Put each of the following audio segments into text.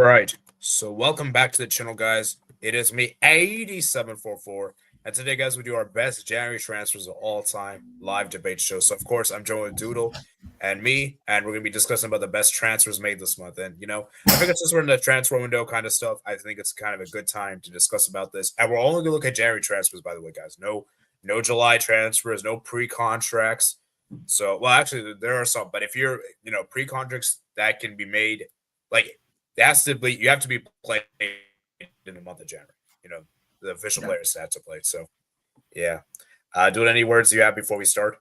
right. So welcome back to the channel, guys. It is me, 8744. And today, guys, we do our best January transfers of all time live debate show. So, of course, I'm joined with Doodle and me, and we're going to be discussing about the best transfers made this month. And, I figure since we're in the transfer window kind of stuff, I think it's kind of a good time to discuss about this. And we're only going to look at January transfers, by the way, guys. No July transfers, no pre-contracts. So, well, actually, there are some. But if you're, pre-contracts that can be made, like, you have to be played in the month of January. The official players have to play. So, yeah. Doing any words you have before we start?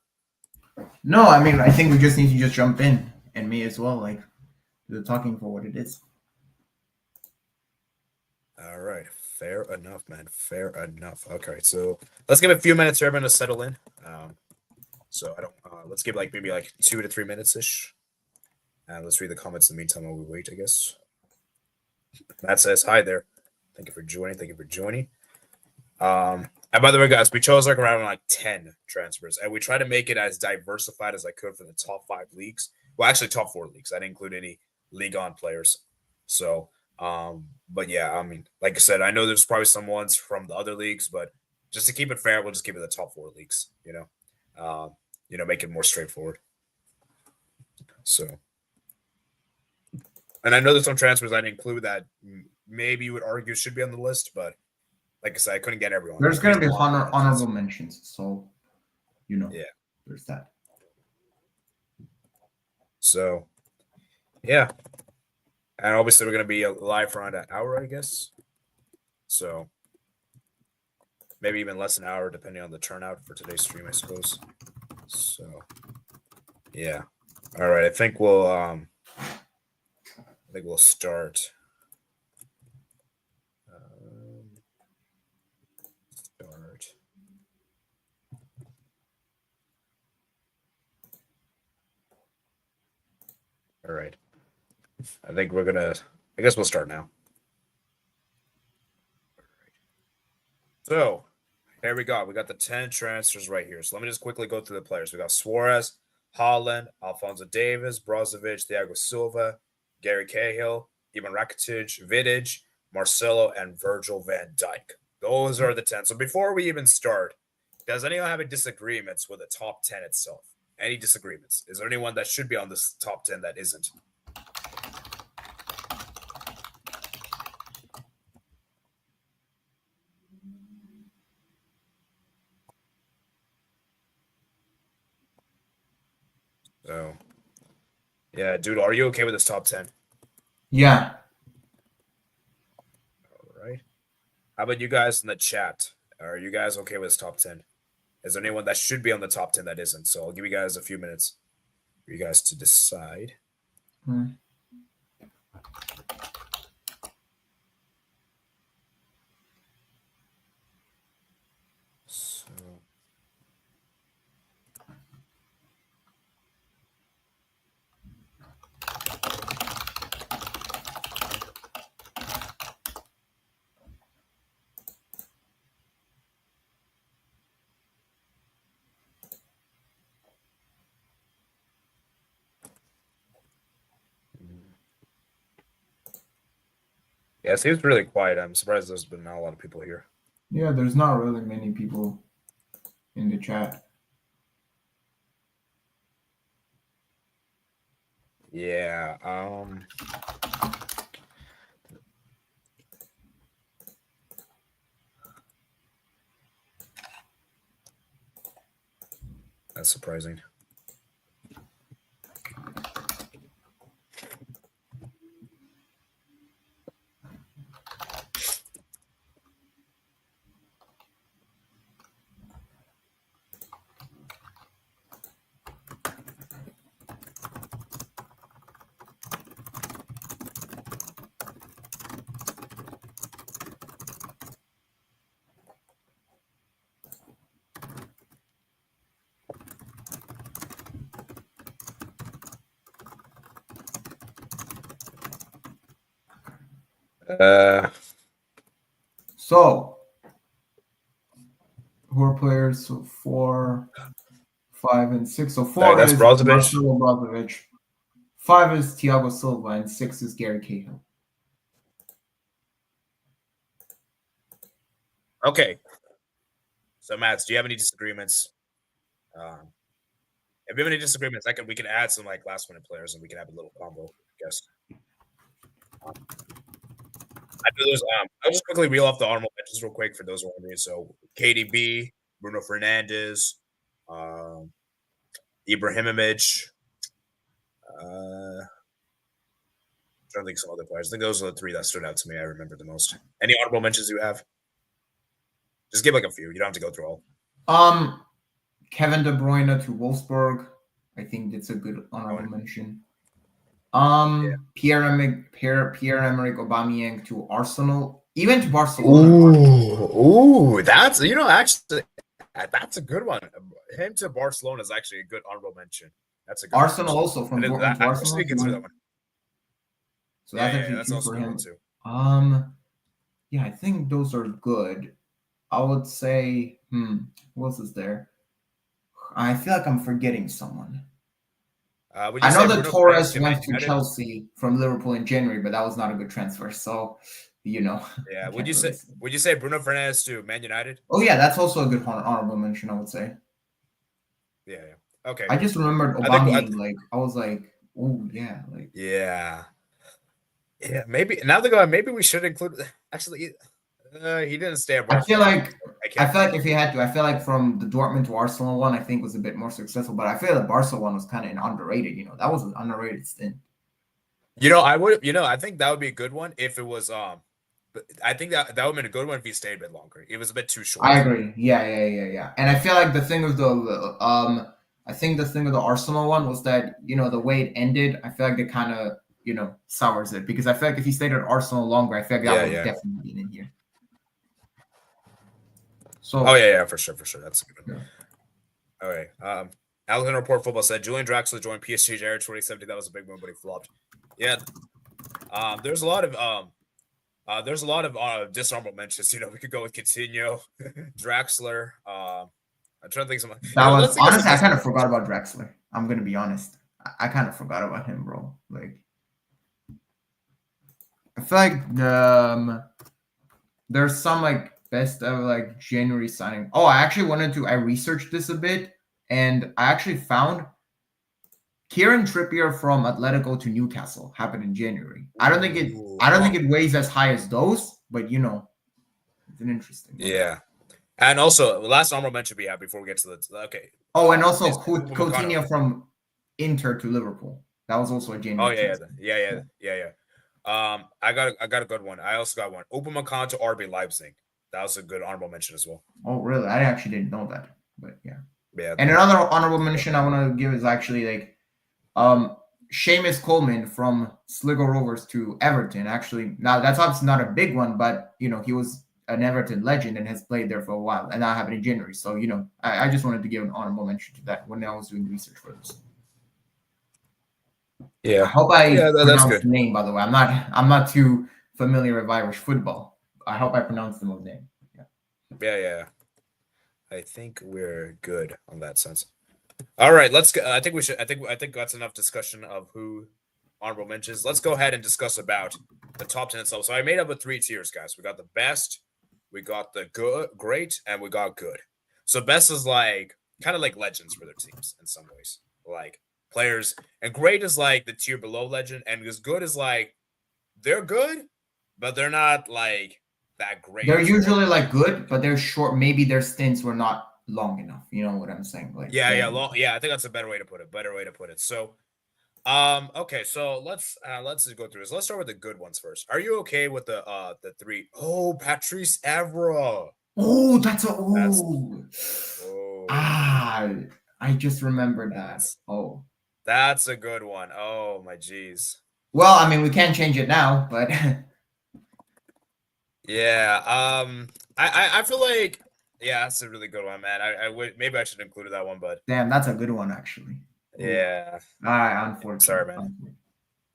No, I mean, I think we just need to just jump in, and me as well, like, do the talking for what it is. All right. Fair enough, man. Fair enough. Okay, so let's give a few minutes for everyone to settle in. Let's give maybe 2 to 3 minutes-ish. And let's read the comments in the meantime while we wait, I guess. Matt says, hi there. Thank you for joining. And by the way, guys, we chose around 10 transfers, and we try to make it as diversified as I could for the top 5 leagues. Well, actually, top 4 leagues. I didn't include any League On players. So, but yeah, I mean, like I said, I know there's probably some ones from the other leagues, but just to keep it fair, we'll just keep it the top 4 leagues. Make it more straightforward. So, and I know there's some transfers I didn't include that maybe you would argue should be on the list, but like I said, I couldn't get everyone. There's going to be honorable mentions, so yeah, there's that. So, yeah, and obviously we're going to be live for around an hour, I guess. So maybe even less than an hour, depending on the turnout for today's stream, I suppose. So, yeah, all right. I think we'll start. All right. I think I guess we'll start now. So, here we go. We got the 10 transfers right here. So let me just quickly go through the players. We got Suarez, Haaland, Alphonso Davies, Brozovic, Thiago Silva, Gary Cahill, Ivan Rakitic, Vidic, Marcelo, and Virgil van Dijk. Those are the 10. So before we even start, does anyone have any disagreements with the top 10 itself? Any disagreements? Is there anyone that should be on this top 10 that isn't? So, yeah, dude, are you okay with this top 10? Yeah. All right. How about you guys in the chat? Are you guys okay with this top 10? Is there anyone that should be on the top 10 that isn't? So I'll give you guys a few minutes for you guys to decide. So, yeah, it seems really quiet. I'm surprised there's been not a lot of people here. Yeah, there's not really many people in the chat. Yeah. That's surprising. So, who are players? So 4, 5, and 6. So 4 that's is Brozovic. Marcelo Brozovic. 5 is Thiago Silva, and 6 is Gary Cahill. Okay. So, Matt, do you have any disagreements? If you have any disagreements, we can add some like last minute players, and we can have a little combo. I guess. I know there's. I'll just quickly reel off the honorable mentions real quick for those who are wondering. So, KDB, Bruno Fernandes, Ibrahimovic. Trying to think of some other players. I think those are the three that stood out to me. I remember the most. Any honorable mentions you have? Just give like a few. You don't have to go through all. Kevin De Bruyne to Wolfsburg. I think that's a good honorable mention. Pierre-Emerick Aubameyang to Arsenal, even to Barcelona. Ooh, that's actually that's a good one. Him to Barcelona is actually a good honorable mention. That's a good Arsenal one. Also from Dortmund to Arsenal. Get through that one. So that's also for good him. One too. Yeah, I think those are good. I would say, what else is there? I feel like I'm forgetting someone. I know that Torres went to Chelsea from Liverpool in January, but that was not a good transfer. So, Yeah. Would you say Bruno Fernandes to Man United? Oh yeah, that's also a good honorable mention, I would say. Yeah. Okay. I just remembered Aubameyang. I was like, oh yeah, like yeah. Maybe now they go. Maybe we should include. Actually, he didn't stay at Barcelona. I feel like if he had to, I feel like from the Dortmund to Arsenal one, I think was a bit more successful. But I feel the Barca one was kind of underrated. That was an underrated stint. I think that would be a good one if it was. I think that would have been a good one if he stayed a bit longer. It was a bit too short. I agree. Yeah. And I feel like the thing with the I think the thing with the Arsenal one was that the way it ended, I feel like it kind of sours it, because I feel like if he stayed at Arsenal longer, I feel like that would have definitely been in here. So, for sure. That's a good one. All right. Allen Report Football said Julian Draxler joined PSG January 2017. That was a big move, but he flopped. Yeah. There's a lot of dishonorable mentions. We could go with Coutinho, Draxler. I'm trying to think of something. Honestly, I kind of forgot about Draxler. I'm gonna be honest. I kind of forgot about him, bro. Like, I feel like there's some like best of like January signing. Oh, I researched this a bit, and I actually found Kieran Trippier from Atletico to Newcastle happened in January. I don't think it weighs as high as those, but it's an interesting one. Yeah. And also, the last honorable mention we have before we get to the okay. Oh, and also Coutinho from Inter to Liverpool. That was also a January. Oh yeah. I got a good one. I also got one. Upamecano to RB Leipzig. That was a good honorable mention as well. Oh really? I actually didn't know that, but yeah. And another honorable mention I want to give is actually like Seamus Coleman from Sligo Rovers to Everton. Actually, now that's obviously not a big one, but he was an Everton legend and has played there for a while, and that happened in January. So I just wanted to give an honorable mention to that when I was doing research for this. Yeah, I hope I pronounced the name. By the way, I'm not too familiar with Irish football. I hope I pronounced the name. Yeah. I think we're good on that sense. All right, let's go. I think we should. I think that's enough discussion of who honorable mentions. Let's go ahead and discuss about the top 10 itself. So I made up of 3 tiers, guys. We got the best, we got the good, great, and we got good. So best is like kind of like legends for their teams in some ways, like players, and great is like the tier below legend, and as good is like they're good, but they're not like that great. They're usually like good, but they're short. Maybe their stints were not long enough. You know what I'm saying? Like long. Yeah, I think that's a better way to put it. So, okay, so let's just go through this. Let's start with the good ones first. Are you okay with the 3? Oh, Patrice Evra. Oh, I just remembered that. Oh, that's a good one. Oh my geez. Well, I mean, we can't change it now, but yeah. I feel like that's a really good one, man. I should include that one, but damn, that's a good one actually. Yeah. All right, unfortunately. Sorry, man.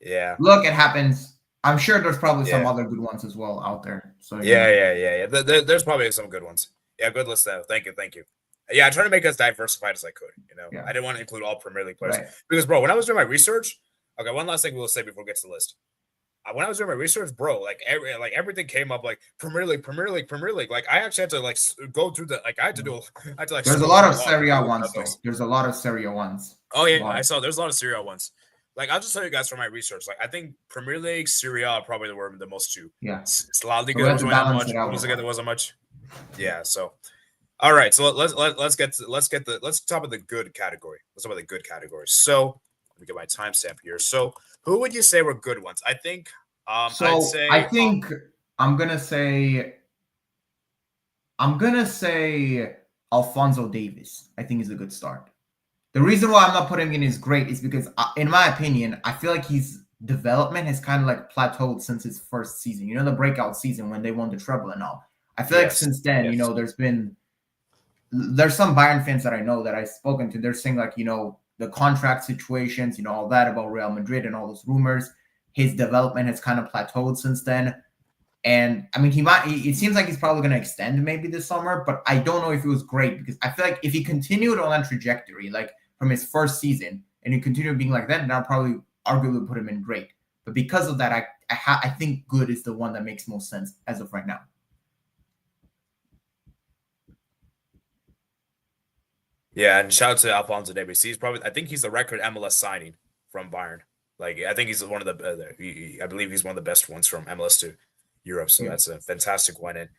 Yeah. Look, it happens. I'm sure there's probably some other good ones as well out there. So yeah. There's probably some good ones. Yeah, good list though. Thank you. Yeah, I tried to make as diversified as I could. I didn't want to include all Premier League players because, bro, when I was doing my research, okay, one last thing we'll say before we get to the list. when I was doing my research, bro, like everything came up like Premier League, Premier League, Premier League. Like I actually had to like go through the I had to do I had to like. There's a lot of Serie A ones though. There's a lot of Serie A ones. Oh yeah, I saw. There's a lot of Serie A ones. Like I'll just tell you guys from my research. Like I think Premier League, Serie A are probably the most two. Yeah, La Liga wasn't that much. Bundesliga there wasn't much. Yeah. So, all right. So let's talk about the good category. Let's talk about the good category. So let me get my timestamp here. So who would you say were good ones? I think. I think I'm gonna say Alphonso Davies. I think is a good start. The reason why I'm not putting him in as great is because, in my opinion, I feel like his development has kind of like plateaued since his first season. You know, the breakout season when they won the treble and all. I feel like since then, you know, there's some Bayern fans that I know that I've spoken to. They're saying like, you know, the contract situations, you know, all that about Real Madrid and all those rumors. His development has kind of plateaued since then. And I mean, it seems like he's probably going to extend maybe this summer, but I don't know if it was great because I feel like if he continued on that trajectory, like from his first season, and he continued being like that, then I'll probably arguably put him in great. But because of that, I think good is the one that makes most sense as of right now. Yeah, and shout out to Alphonso Davies. I think he's the record MLS signing from Bayern. Like, I think he's one of I believe he's one of the best ones from MLS to Europe. So that's a fantastic one. And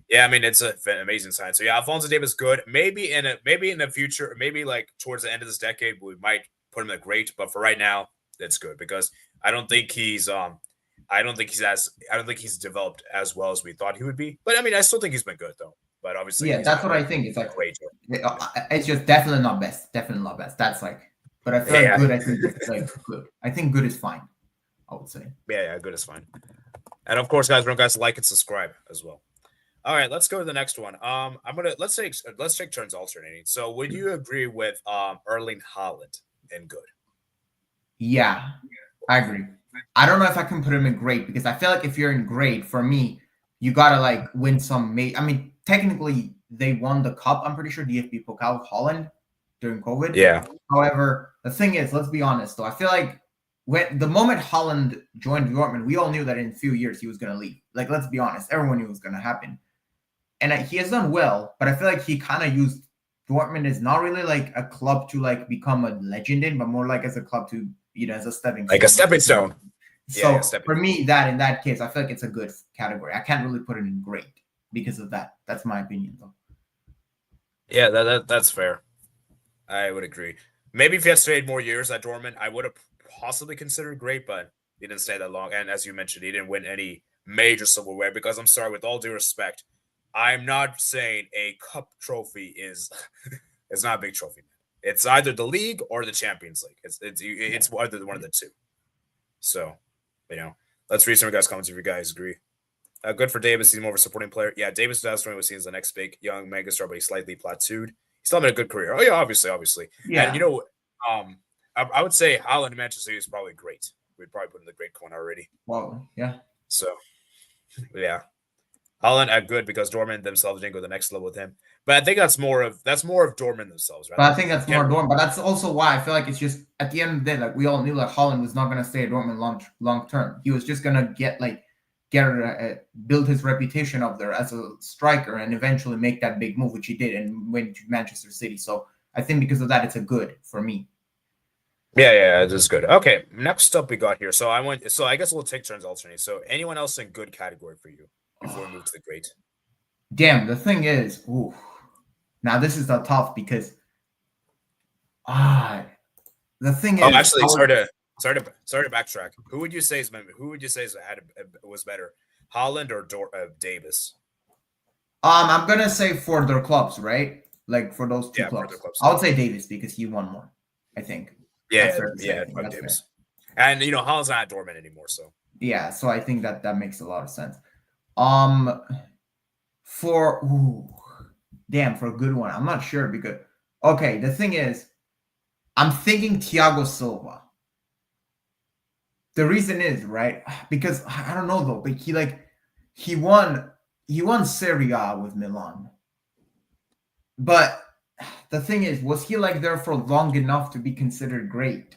yeah, I mean, it's an amazing sign. So yeah, Alphonso Davies good. Maybe in the future, maybe like towards the end of this decade, we might put him at great. But for right now, it's good because I don't think he's developed as well as we thought he would be. But I mean, I still think he's been good though. But obviously, yeah, that's what I think. It's like great. It's just definitely not best. Definitely not best. That's like, but I feel like good. I think it's like good. I think good is fine. I would say. Yeah, good is fine. And of course, guys, remember guys like and subscribe as well. All right, let's go to the next one. Let's take turns alternating. So, would you agree with Erling Haaland in good? Yeah, I agree. I don't know if I can put him in great because I feel like if you're in great, for me, you gotta like win some. I mean, technically, they won the cup. I'm pretty sure DFB Pokal Holland during COVID. Yeah. However, the thing is, let's be honest though. I feel like the moment Haaland joined Dortmund, we all knew that in a few years he was gonna leave. Like, let's be honest, everyone knew it was gonna happen. And he has done well, but I feel like he kind of used Dortmund as not really like a club to like become a legend in, but more like as a club to, you know, as a stepping stone. Like a stepping stone. So for me, in that case, I feel like it's a good category. I can't really put it in great because of that. That's my opinion, though. Yeah, that's fair. I would agree. Maybe if he had stayed more years at Dortmund, I would have possibly considered great, but he didn't stay that long. And as you mentioned, he didn't win any major silverware because I'm sorry, with all due respect, I'm not saying a cup trophy is not a big trophy. It's either the league or the Champions League. It's either one of the two. So, you know, let's read some of you guys' comments if you guys agree. Good for Davis. He's more of a supporting player. Yeah, Davis 2020 was seen as the next big young megastar, but he slightly plateaued. He's still having a good career. Oh yeah, obviously. Yeah. And you know, I would say Haaland in Manchester City is probably great. We'd probably put in the great corner already. Wow. Yeah. So, yeah. Haaland at good because Dortmund themselves didn't go the next level with him. But I think that's more of Dortmund themselves, right? But I think that's more Dortmund. But that's also why I feel like it's just at the end of the day, like we all knew that Haaland was not going to stay at Dortmund long term. He was just going to build his reputation up there as a striker and eventually make that big move, which he did, and went to Manchester City. So I think because of that, it's a good for me. Yeah, it is good. Okay, next up we got here. So I guess we'll take turns alternating. So anyone else in good category for you before we move to the great? Damn, the thing is, now this is tough because the thing is. Oh, actually, sorry to backtrack. Who would you say was better, Haaland or Davis? I'm gonna say for their clubs, right? Like for those two clubs. I would say Davis because he won more, I think. Yeah, Davis. And you know, Haaland's not at Dortmund anymore, so yeah. So I think that makes a lot of sense. For a good one, I'm not sure because the thing is, I'm thinking Thiago Silva. The reason is right because I don't know though, but he won Serie A with Milan. But the thing is, was he like there for long enough to be considered great?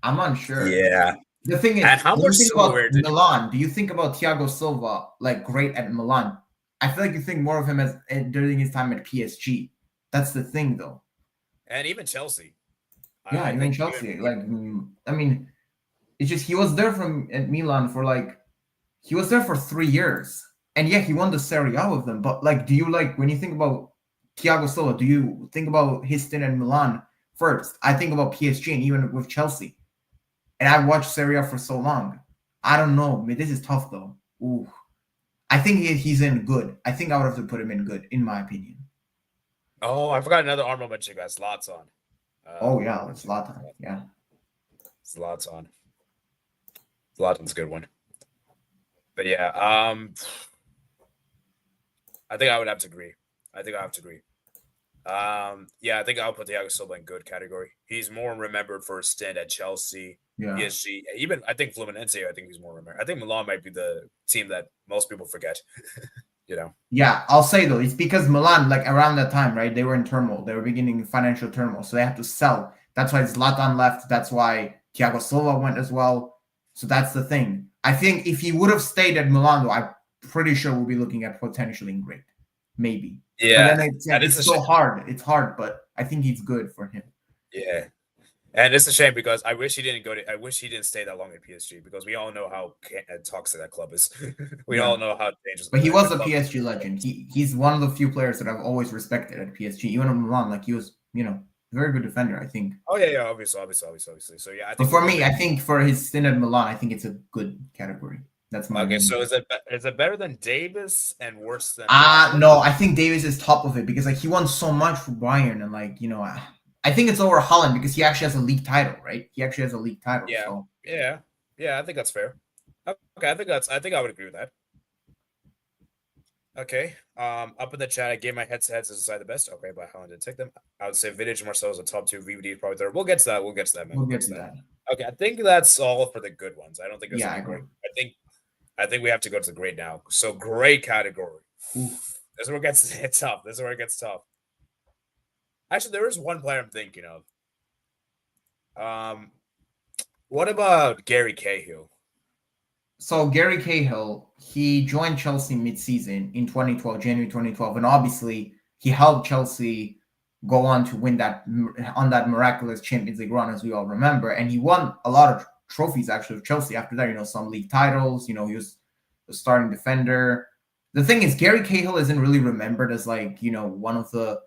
I'm unsure. Yeah, The thing is, and how when you much think about silverware did Milan, do you think about Thiago Silva like great at Milan? I feel like you think more of him as during his time at PSG. That's the thing, though. And even Chelsea. Yeah, I even think Chelsea. I mean, it's just he was there at Milan for he was there for 3 years, and yeah, he won the Serie A with them. But do you when you think about Thiago Silva, do you think about his stint at Milan first? I think about PSG and even with Chelsea, and I watched Serie A for so long. I don't know. I mean, this is tough though. Ooh, I think he's in good. I think I would have to put him in good, in my opinion. Oh, I forgot another honorable mention, guys. Zlatan. Oh yeah, it's Zlatan. Yeah, Zlatan. Zlatan's a good one. But yeah, I think I would have to agree. Yeah, I think I'll put Thiago Silva in good category. He's more remembered for his stint at Chelsea, PSG, even I think Fluminense. I think he's more remembered. I think Milan might be the team that most people forget. Yeah, I'll say though, it's because Milan, around that time, right? They were in turmoil. They were beginning financial turmoil, so they had to sell. That's why Zlatan left. That's why Thiago Silva went as well. So that's the thing. I think if he would have stayed at Milan, though, I'm pretty sure we'll be looking at potentially great, maybe. Yeah, but then it's so hard. It's hard, but I think he's good for him. Yeah, and it's a shame because I wish he didn't stay that long at PSG because we all know how toxic that club is. We all know how dangerous. But he was a PSG legend. He's one of the few players that I've always respected at PSG. Even in Milan, he was a very good defender, I think. Oh yeah, obviously. So yeah, I think. But for me, I think for his stint at Milan, I think it's a good category. That's my okay. So is it better than Davis and worse than? No, I think Davis is top of it because he won so much for Bayern and I think it's over Haaland because he actually has a league title, right? He actually has a league title. Yeah, so. yeah. I think that's fair. Okay, I think I would agree with that. Okay. Up in the chat, I gave my heads to decide the best. Okay, but Haaland didn't take them. I would say Vidic and Marcelo is the top 2. VVD is probably third. We'll get to that. Man. We'll get to that. Okay, I think that's all for the good ones. I don't think there's I agree. I think we have to go to the great now. So great category. This is where it gets tough. Actually, there is one player I'm thinking of. What about Gary Cahill? So Gary Cahill, he joined Chelsea mid-season in 2012, January 2012, and obviously he helped Chelsea go on to win that miraculous Champions League run, as we all remember, and he won a lot of trophies actually with Chelsea after that. Some league titles. He was the starting defender. The thing is, Gary Cahill isn't really remembered as one of the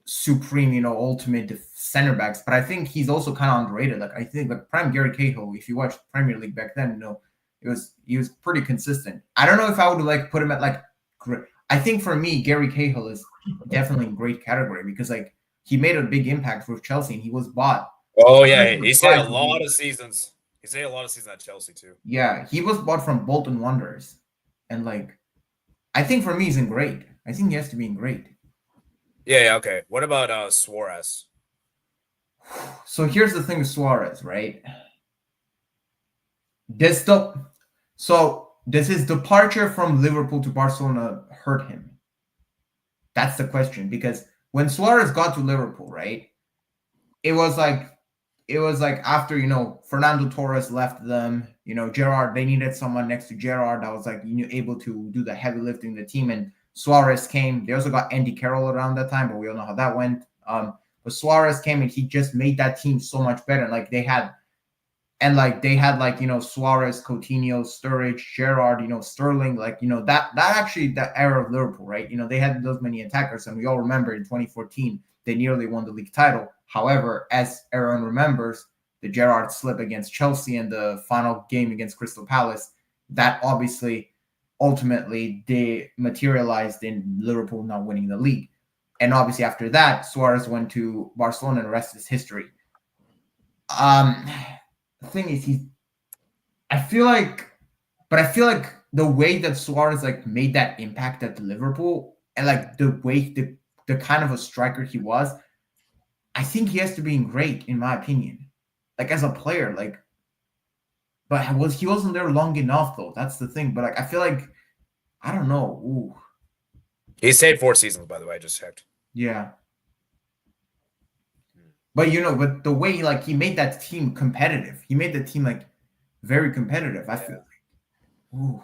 supreme, ultimate center backs, but I think he's also kind of underrated. I think prime Gary Cahill, if you watched Premier League back then, he was pretty consistent. I don't know if I would put him at I think for me, Gary Cahill is definitely in great category because he made a big impact with Chelsea and he was bought. Oh yeah, he stayed a lot of seasons. He stayed a lot of seasons at Chelsea too. Yeah, he was bought from Bolton Wanderers, and I think for me he's in great. I think he has to be in great. Yeah, okay. What about Suarez? So here's the thing with Suarez, right? Does his departure from Liverpool to Barcelona hurt him? That's the question. Because when Suarez got to Liverpool, right, it was after Fernando Torres left them. Gerrard, they needed someone next to Gerrard that was able to do the heavy lifting in the team, and Suarez came. They also got Andy Carroll around that time, but we all know how that went. But Suarez came and he just made that team so much better. They had Suarez, Coutinho, Sturridge, Gerrard, Sterling, that era of Liverpool, right? They had those many attackers, and we all remember in 2014 they nearly won the league title. However, as everyone remembers, the Gerrard slip against Chelsea in the final game against Crystal Palace, that obviously ultimately materialized in Liverpool not winning the league. And obviously after that, Suarez went to Barcelona and the rest is history. The thing is, I feel like the way that Suarez made that impact at Liverpool and the way the kind of a striker he was, I think he has to be great in my opinion. As a player, but he wasn't there long enough though. That's the thing. But I feel I don't know. Ooh. He stayed 4 seasons, by the way. I just checked. Yeah. But but the way he made that team competitive, he made the team very competitive. I feel like. Ooh.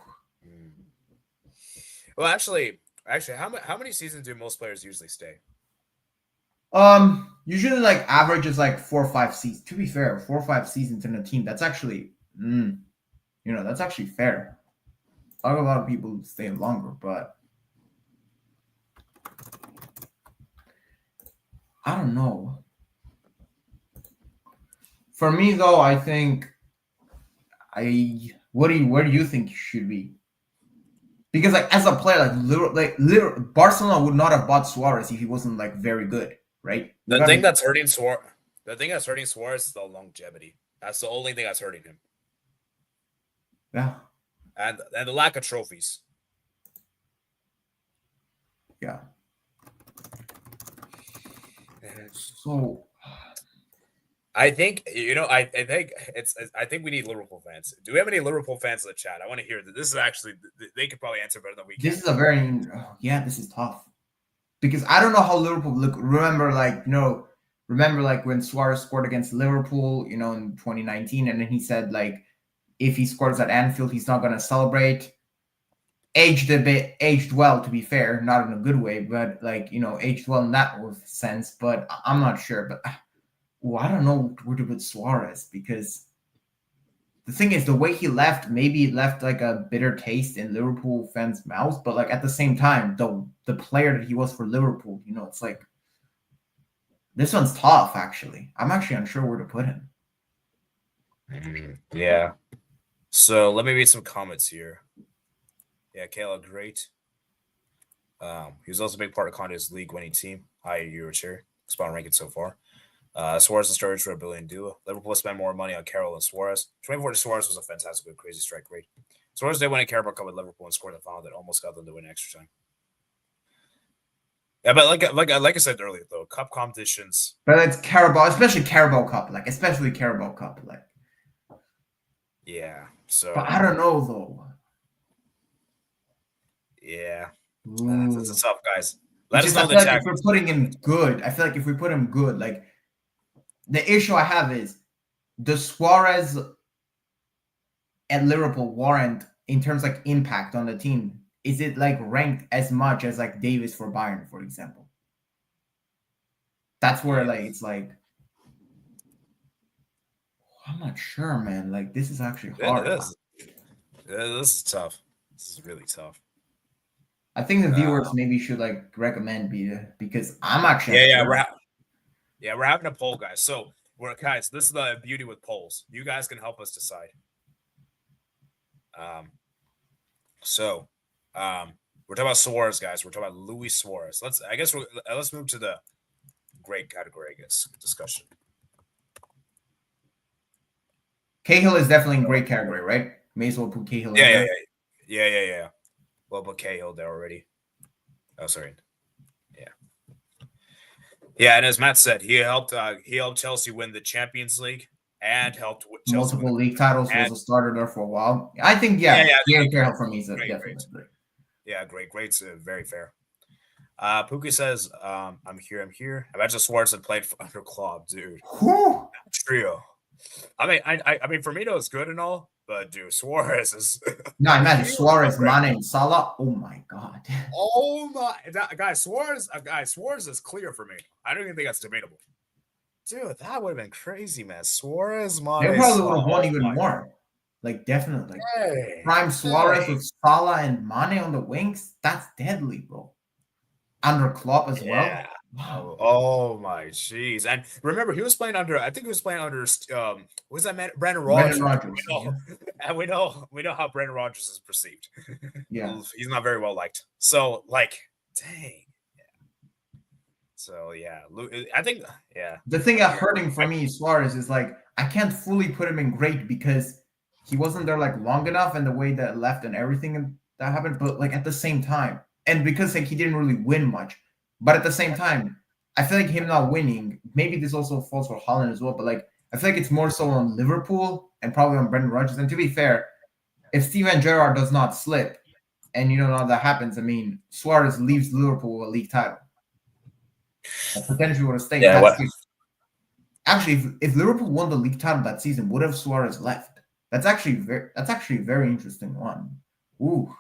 Well, actually, how many seasons do most players usually stay? Usually like average is like 4 or 5 seasons. To be fair, 4 or 5 seasons in a team, that's actually, that's actually fair. A lot of people stay longer, but I don't know. For me though, I think where do you think you should be? Because like as a player, Barcelona would not have bought Suarez if he wasn't like very good, right? The thing that's hurting Suarez is the longevity. That's the only thing that's hurting him. Yeah. And the lack of trophies. Yeah. So I think I think we need Liverpool fans. Do we have any Liverpool fans in the chat? I want to hear that. This is actually, they could probably answer better than we can. This is a very this is tough because I don't know how Liverpool look. Remember when Suarez scored against Liverpool, in 2019, and then he said like if he scores at Anfield, he's not going to celebrate. Aged well, to be fair, not in a good way, but aged well in that sense. But I'm not sure. But I don't know where to put Suarez because the thing is, the way he left, maybe it left like a bitter taste in Liverpool fans' mouths. But like at the same time, the player that he was for Liverpool, it's like this one's tough. Actually, I'm actually unsure where to put him. Yeah. So let me read some comments here. Yeah, Kayla, great. He was also a big part of Conte's league-winning team. High year chair, spot ranking so far. Suarez and storage for a billion duo. Liverpool spent more money on Carroll than Suarez. 24 to Suarez was a fantastic, crazy strike rate. Suarez did win a Carabao Cup with Liverpool and scored the final that almost got them to win extra time. Yeah, but like I said earlier, though, cup competitions. But it's Carabao, especially Carabao Cup, Yeah. So. But I don't know though. Yeah. That's tough, guys. Let us know the chat. If we're putting him good, I feel like if we put him good, like the issue I have is the Suarez at Liverpool warrant in terms of like impact on the team. Is it like ranked as much as like Davis for Bayern, for example? That's where like it's like I'm not sure, man. Like this is actually hard. This is tough. This is really tough. I think the viewers maybe should like recommend because I'm actually we're having a poll, guys. So guys, this is the beauty with polls. You guys can help us decide. We're talking about Suarez, guys. We're talking about Luis Suarez. Let's move to the great category, I guess, discussion. Cahill is definitely in great category, right? May as well put Cahill. Yeah. Well, put Cahill there already. Oh, sorry. Yeah, and as Matt said, he helped Chelsea win the Champions League and helped Chelsea multiple league titles. Was a starter there for a while. I think Cahill for me is definitely great. Yeah, great, very fair. Pookie says, "I'm here. Imagine Suarez had played under Klopp, dude. Whew. Trio. I mean, Firmino is good and all, but dude, Suarez is. No, imagine Suarez, Mane, and Salah. Oh my god. Oh my, guys, Suarez is clear for me. I don't even think that's debatable. Dude, that would have been crazy, man. Suarez, Mane. They probably would have won even more. Like definitely, prime Suarez with Salah and Mane on the wings. That's deadly, bro. Under Klopp as well. Wow. Oh my jeez! And remember, he was playing under. I think he was playing under. What's that man? Brandon Rodgers. And we know how Brandon Rodgers is perceived. Yeah, he's not very well liked. So, like, dang. Yeah. So yeah, I think The thing that hurting for me, Suarez, is like I can't fully put him in great because he wasn't there like long enough, and the way that left and everything that happened. But like at the same time, and because like he didn't really win much. But at the same time, I feel like him not winning, maybe this also falls for Haaland as well, but like I feel like it's more so on Liverpool and probably on Brendan Rodgers. And to be fair, if Steven Gerrard does not slip and how that happens, I mean, Suarez leaves Liverpool with a league title. That potentially would have stayed. Actually, if Liverpool won the league title that season, would have Suarez left? That's actually a very interesting one. Ooh,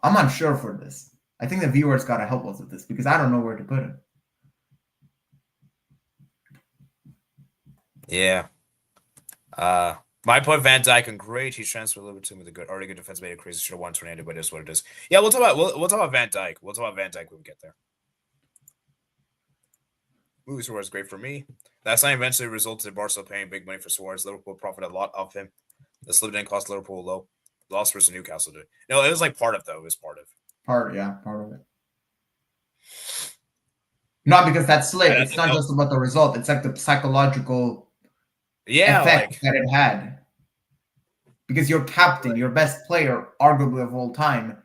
I'm unsure for this. I think the viewers got to help us with this because I don't know where to put him. Yeah. My point, Van Dijk, and great. He transferred a little bit to him with a good, already good defense, made it crazy. Should have won 20, but it is what it is. Yeah, we'll talk about Van Dijk. We'll talk about Van Dijk when we get there. Suarez great for me. That sign eventually resulted in Barcelona paying big money for Suarez. Liverpool profited a lot off him. The slip didn't cost Liverpool low. Lost versus Newcastle did. No, it was like part of though. It was part of. Part of it. Not because that slip. It's not just about the result. It's like the psychological effect that it had. Because your captain, your best player, arguably of all time,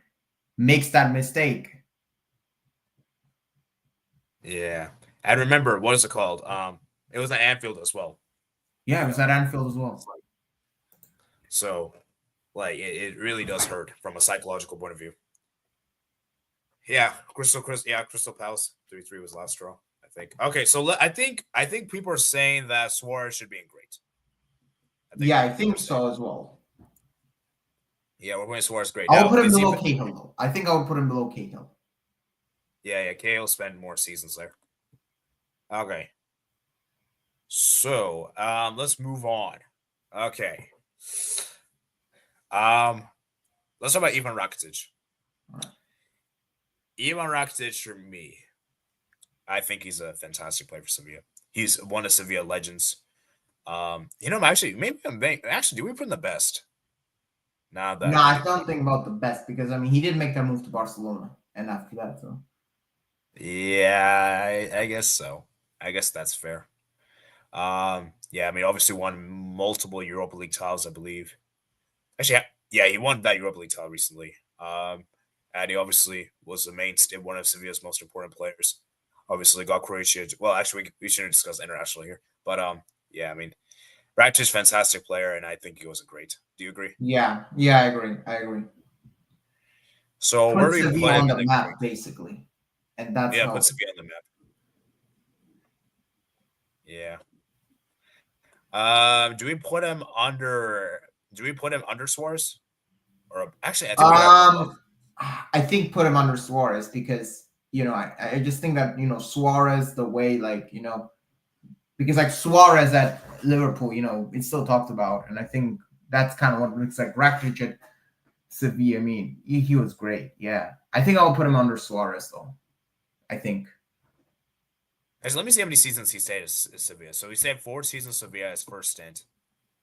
makes that mistake. Yeah. And remember, what is it called? It was at Anfield as well. Yeah, it was at Anfield as well. So, like, it really does hurt from a psychological point of view. Yeah, Crystal Palace 3-3 was last draw, I think. Okay, so I think people are saying that Suarez should be in great. I think so as well. Yeah, we're going Suarez great. I'll put him below Cahill, though. I think I would put him below Cahill. Yeah, Cahill spent more seasons there. Okay. So, let's move on. Okay. Let's talk about Ivan Rakitic. Right. Ivan Rakitic, for me, I think he's a fantastic player for Sevilla. He's one of Sevilla legends. Actually, do we put in the best? No, I don't think about the best because he did make that move to Barcelona, and after that, so. Yeah, I guess so. I guess that's fair. Obviously won multiple Europa League titles, I believe. Actually, yeah, he won that Europa League title recently. And he obviously was the mainstay, one of Sevilla's most important players. Obviously got Croatia. Well, actually, we shouldn't discuss international here. But Rakitic, fantastic player, and I think he was great. Do you agree? Yeah, I agree. So where do we put on the map, basically? And that's put Sevilla on the map. Yeah. Do we put him under Suarez? Or actually, I think put him under Suarez because I just think that Suarez, the way because like Suarez at Liverpool, it's still talked about, and I think that's kind of what looks like Rakitic at Sevilla. He was great. Yeah, I think I'll put him under Suarez though. I think. Actually, let me see how many seasons he stayed at Sevilla. So he stayed 4 seasons at Sevilla his first stint.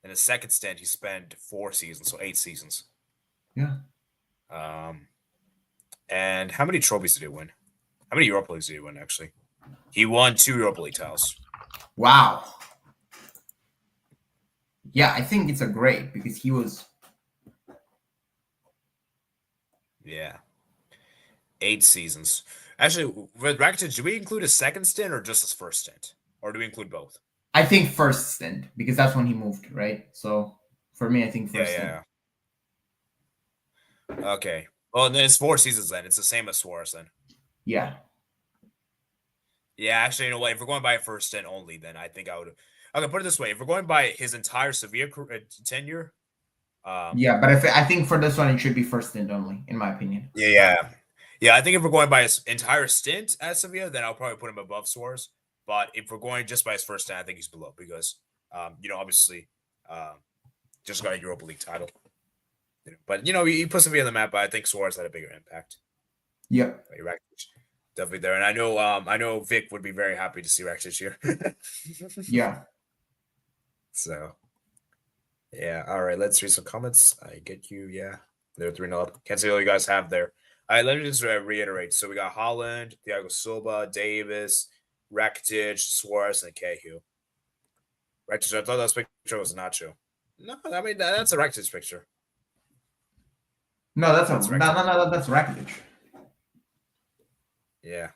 In his second stint, he spent 4 seasons, so 8 seasons. Yeah. And how many trophies did he win? How many Europa Leagues did he win, actually? He won 2 Europa League titles. Wow. Yeah, I think it's a great because he was. Yeah. 8 seasons. Actually, with Rakitic, do we include his second stint or just his first stint? Or do we include both? I think first stint because that's when he moved, right? So for me, I think first stint. Okay. Well, and then it's 4 seasons then. It's the same as Suarez then. Yeah. Yeah, actually, you know what? If we're going by first stint only, then I think I would. Okay, put it this way: if we're going by his entire Sevilla tenure, but I think for this one it should be first stint only, in my opinion. Yeah. I think if we're going by his entire stint at Sevilla, then I'll probably put him above Suarez. But if we're going just by his first stint, I think he's below because, obviously, just got a Europa League title. But he put Sevilla on the map. But I think Suarez had a bigger impact. Yep. Definitely there, and I know Vic would be very happy to see Rakitic here. Yeah. So, yeah. All right, let's read some comments. I get you. Yeah, they're 3-0. Can't see all you guys have there. All right, let me just reiterate. So we got Haaland, Thiago Silva, Davis, Rakitic, Suarez, and Cahill. Rakitic, I thought that picture was Nacho. No, that's a Rakitic picture. No, that's Rakitic. Yeah.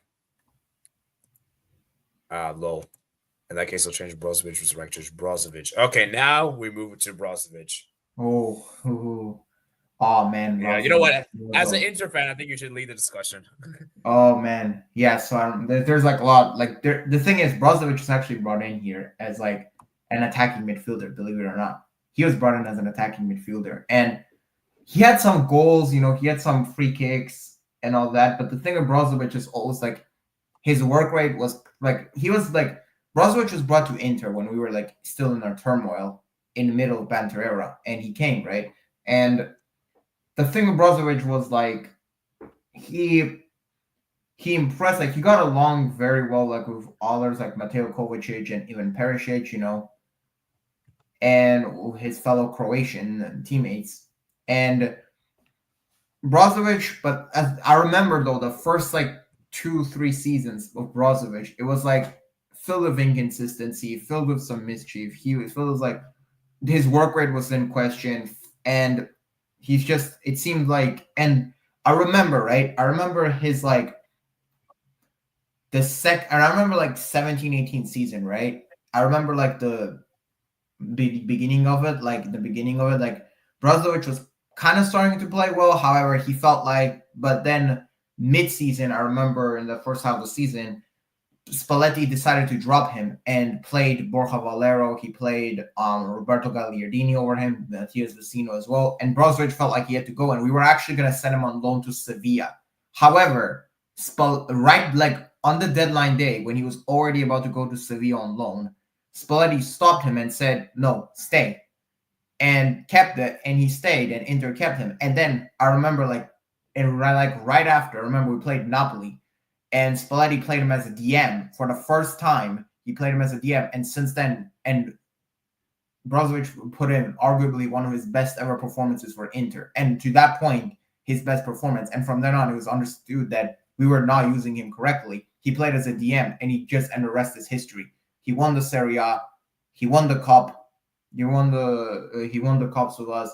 Lol. In that case, I'll change Brozovic to Rakitic. Brozovic. Okay, now we move to Brozovic. Oh man. Yeah, you know what? As an Inter fan, I think you should lead the discussion. Oh man. Yeah, so there's like a lot. The thing is, Brozovic was actually brought in here as like an attacking midfielder, believe it or not. he was brought in as an attacking midfielder, and he had some goals. He had some free kicks and all that. But the thing with Brozovic is always like his work rate was like Brozovic was brought to Inter when we were like still in our turmoil in the middle of Banter era, and he came, right? And the thing with Brozovic was like he impressed, like he got along very well like with others like Mateo Kovacic and even Perisic, and his fellow Croatian teammates. And Brozovic, but as I remember though, the first like 2-3 seasons of Brozovic, it was like filled with inconsistency, filled with some mischief. He was filled with like his work rate was in question, and he's just, it seemed like, and I remember his like I remember like 17-18 season, right? I remember like the beginning of it, like Brozovic was kind of starting to play well. However, he felt like, but then mid-season, I remember in the first half of the season, Spalletti decided to drop him and played Borja Valero. He played Roberto Gagliardini over him, Matias Vecino as well. And Brozovic felt like he had to go, and we were actually going to send him on loan to Sevilla. However, right like on the deadline day, when he was already about to go to Sevilla on loan, Spalletti stopped him and said, "No, stay." And kept it, and he stayed, and Inter kept him. And then I remember right after, I remember we played Napoli, and Spalletti played him as a DM for the first time. He played him as a DM, and since then, and Brozovic put in arguably one of his best ever performances for Inter, and to that point, his best performance. And from then on, it was understood that we were not using him correctly. He played as a DM, and the rest is history. He won the Serie A, he won the cup. He won the cups with us.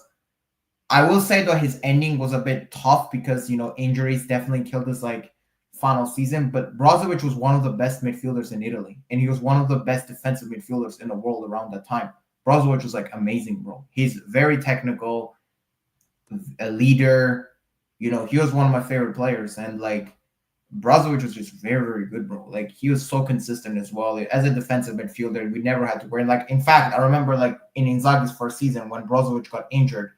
I will say though his ending was a bit tough because injuries definitely killed his like final season. But Brozovic was one of the best midfielders in Italy, and he was one of the best defensive midfielders in the world around that time. Brozovic was like amazing, bro. He's very technical, a leader. He was one of my favorite players, and like Brozovic was just very, very good, bro. Like he was so consistent as well. As a defensive midfielder, we never had to worry. Like in fact, I remember like in Inzaghi's first season when Brozovic got injured,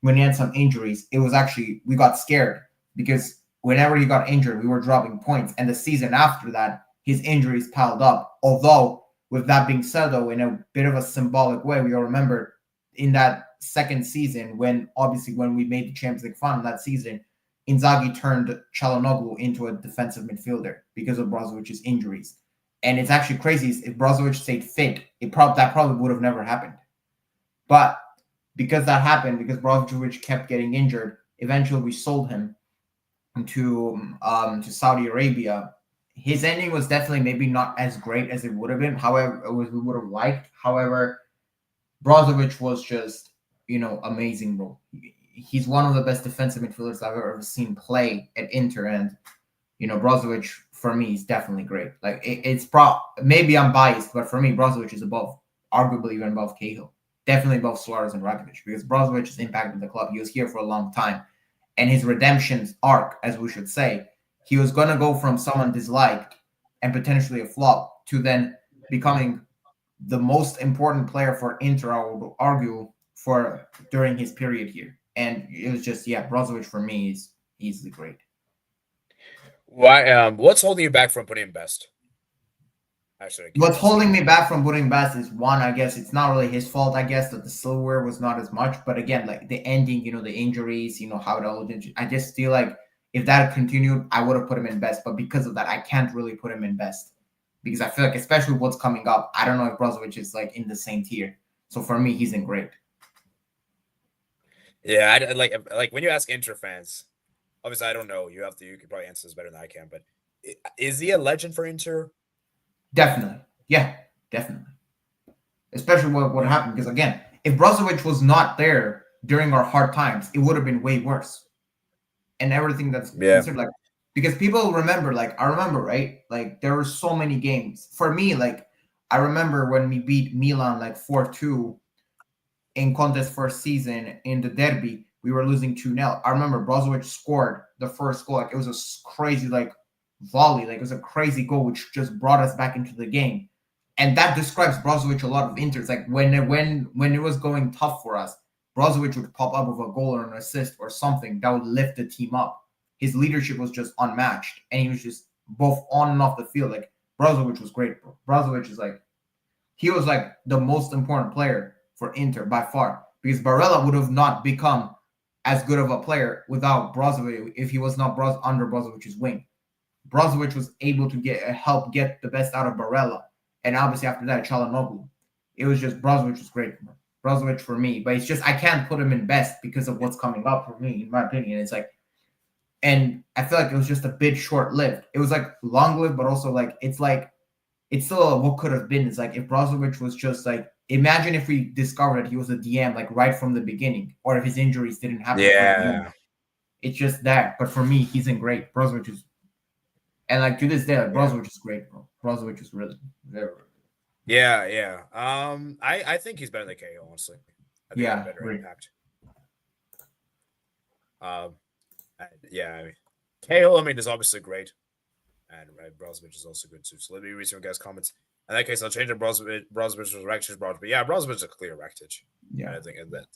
when he had some injuries, it was actually we got scared because whenever he got injured, we were dropping points. And the season after that, his injuries piled up. Although, with that being said, though, in a bit of a symbolic way, we all remember in that second season when we made the Champions League final that season, Inzaghi turned Çalhanoğlu into a defensive midfielder because of Brozovic's injuries. And it's actually crazy. If Brozovic stayed fit, that probably would have never happened. But because that happened, because Brozovic kept getting injured, eventually we sold him to Saudi Arabia. His ending was definitely maybe not as great as it would have been. However, we would have liked. However, Brozovic was just, amazing, bro. He's one of the best defensive midfielders I've ever seen play at Inter, and Brozovic for me is definitely great. Like maybe I'm biased, but for me, Brozovic is arguably even above Cahill, definitely above Suarez and Rakitic, because Brozovic has impacted the club. He was here for a long time, and his redemption arc, as we should say, he was gonna go from someone disliked and potentially a flop to then becoming the most important player for Inter, I would argue, for during his period here. And it was just, Brozovic for me is easily great. Why? What's holding you back from putting him best? Actually, what's holding me back from putting best is one, I guess it's not really his fault. I guess that the silverware was not as much, but again, like the ending, the injuries, how it all. I just feel like if that continued, I would have put him in best. But because of that, I can't really put him in best because I feel like, especially what's coming up, I don't know if Brozovic is like in the same tier. So for me, he's in great. Yeah, I like when you ask Inter fans. Obviously, I don't know. You could probably answer this better than I can. But is he a legend for Inter? Definitely, yeah, definitely. Especially what happened, because again, if Brozovic was not there during our hard times, it would have been way worse. And everything that's considered, like, because people remember, like I remember, right? Like there were so many games for me. Like I remember when we beat Milan like 4-2. In Conte's first season in the derby, we were losing 2-0. I remember Brozovic scored the first goal. Like it was a crazy like volley. Like it was a crazy goal, which just brought us back into the game. And that describes Brozovic a lot of Inter. It's like when it was going tough for us, Brozovic would pop up with a goal or an assist or something that would lift the team up. His leadership was just unmatched, and he was just both on and off the field. Like Brozovic was great, bro. Brozovic is like, he was like the most important player for Inter by far, because Barella would have not become as good of a player without Brozovic if he was not under Brozovic's wing. Brozovic was able to help get the best out of Barella, and obviously after that, Çalhanoğlu. It was just Brozovic was great. Brozovic for me, but it's just I can't put him in best because of what's coming up for me, in my opinion. It's like, and I feel like it was just a bit short-lived. It was like long-lived, but also like it's still what could have been. It's like if Brozovic was just like, imagine if we discovered that he was a DM like right from the beginning, or if his injuries didn't happen. Yeah, it's just that. But for me, he's in great. Brozovic is, and like to this day, like Brozovic is great, bro. Brozovic is really very, very good. Yeah. I think he's better than Cahill, honestly. I think yeah, better impact. Yeah, I mean, Cahill, I mean, is obviously great, and Brozovic is also good too. So let me read some guys' comments. In that case, I'll change it. Brozovic was Rakitic, but yeah, Brozovic is a clear Rakitic. Yeah, I think that.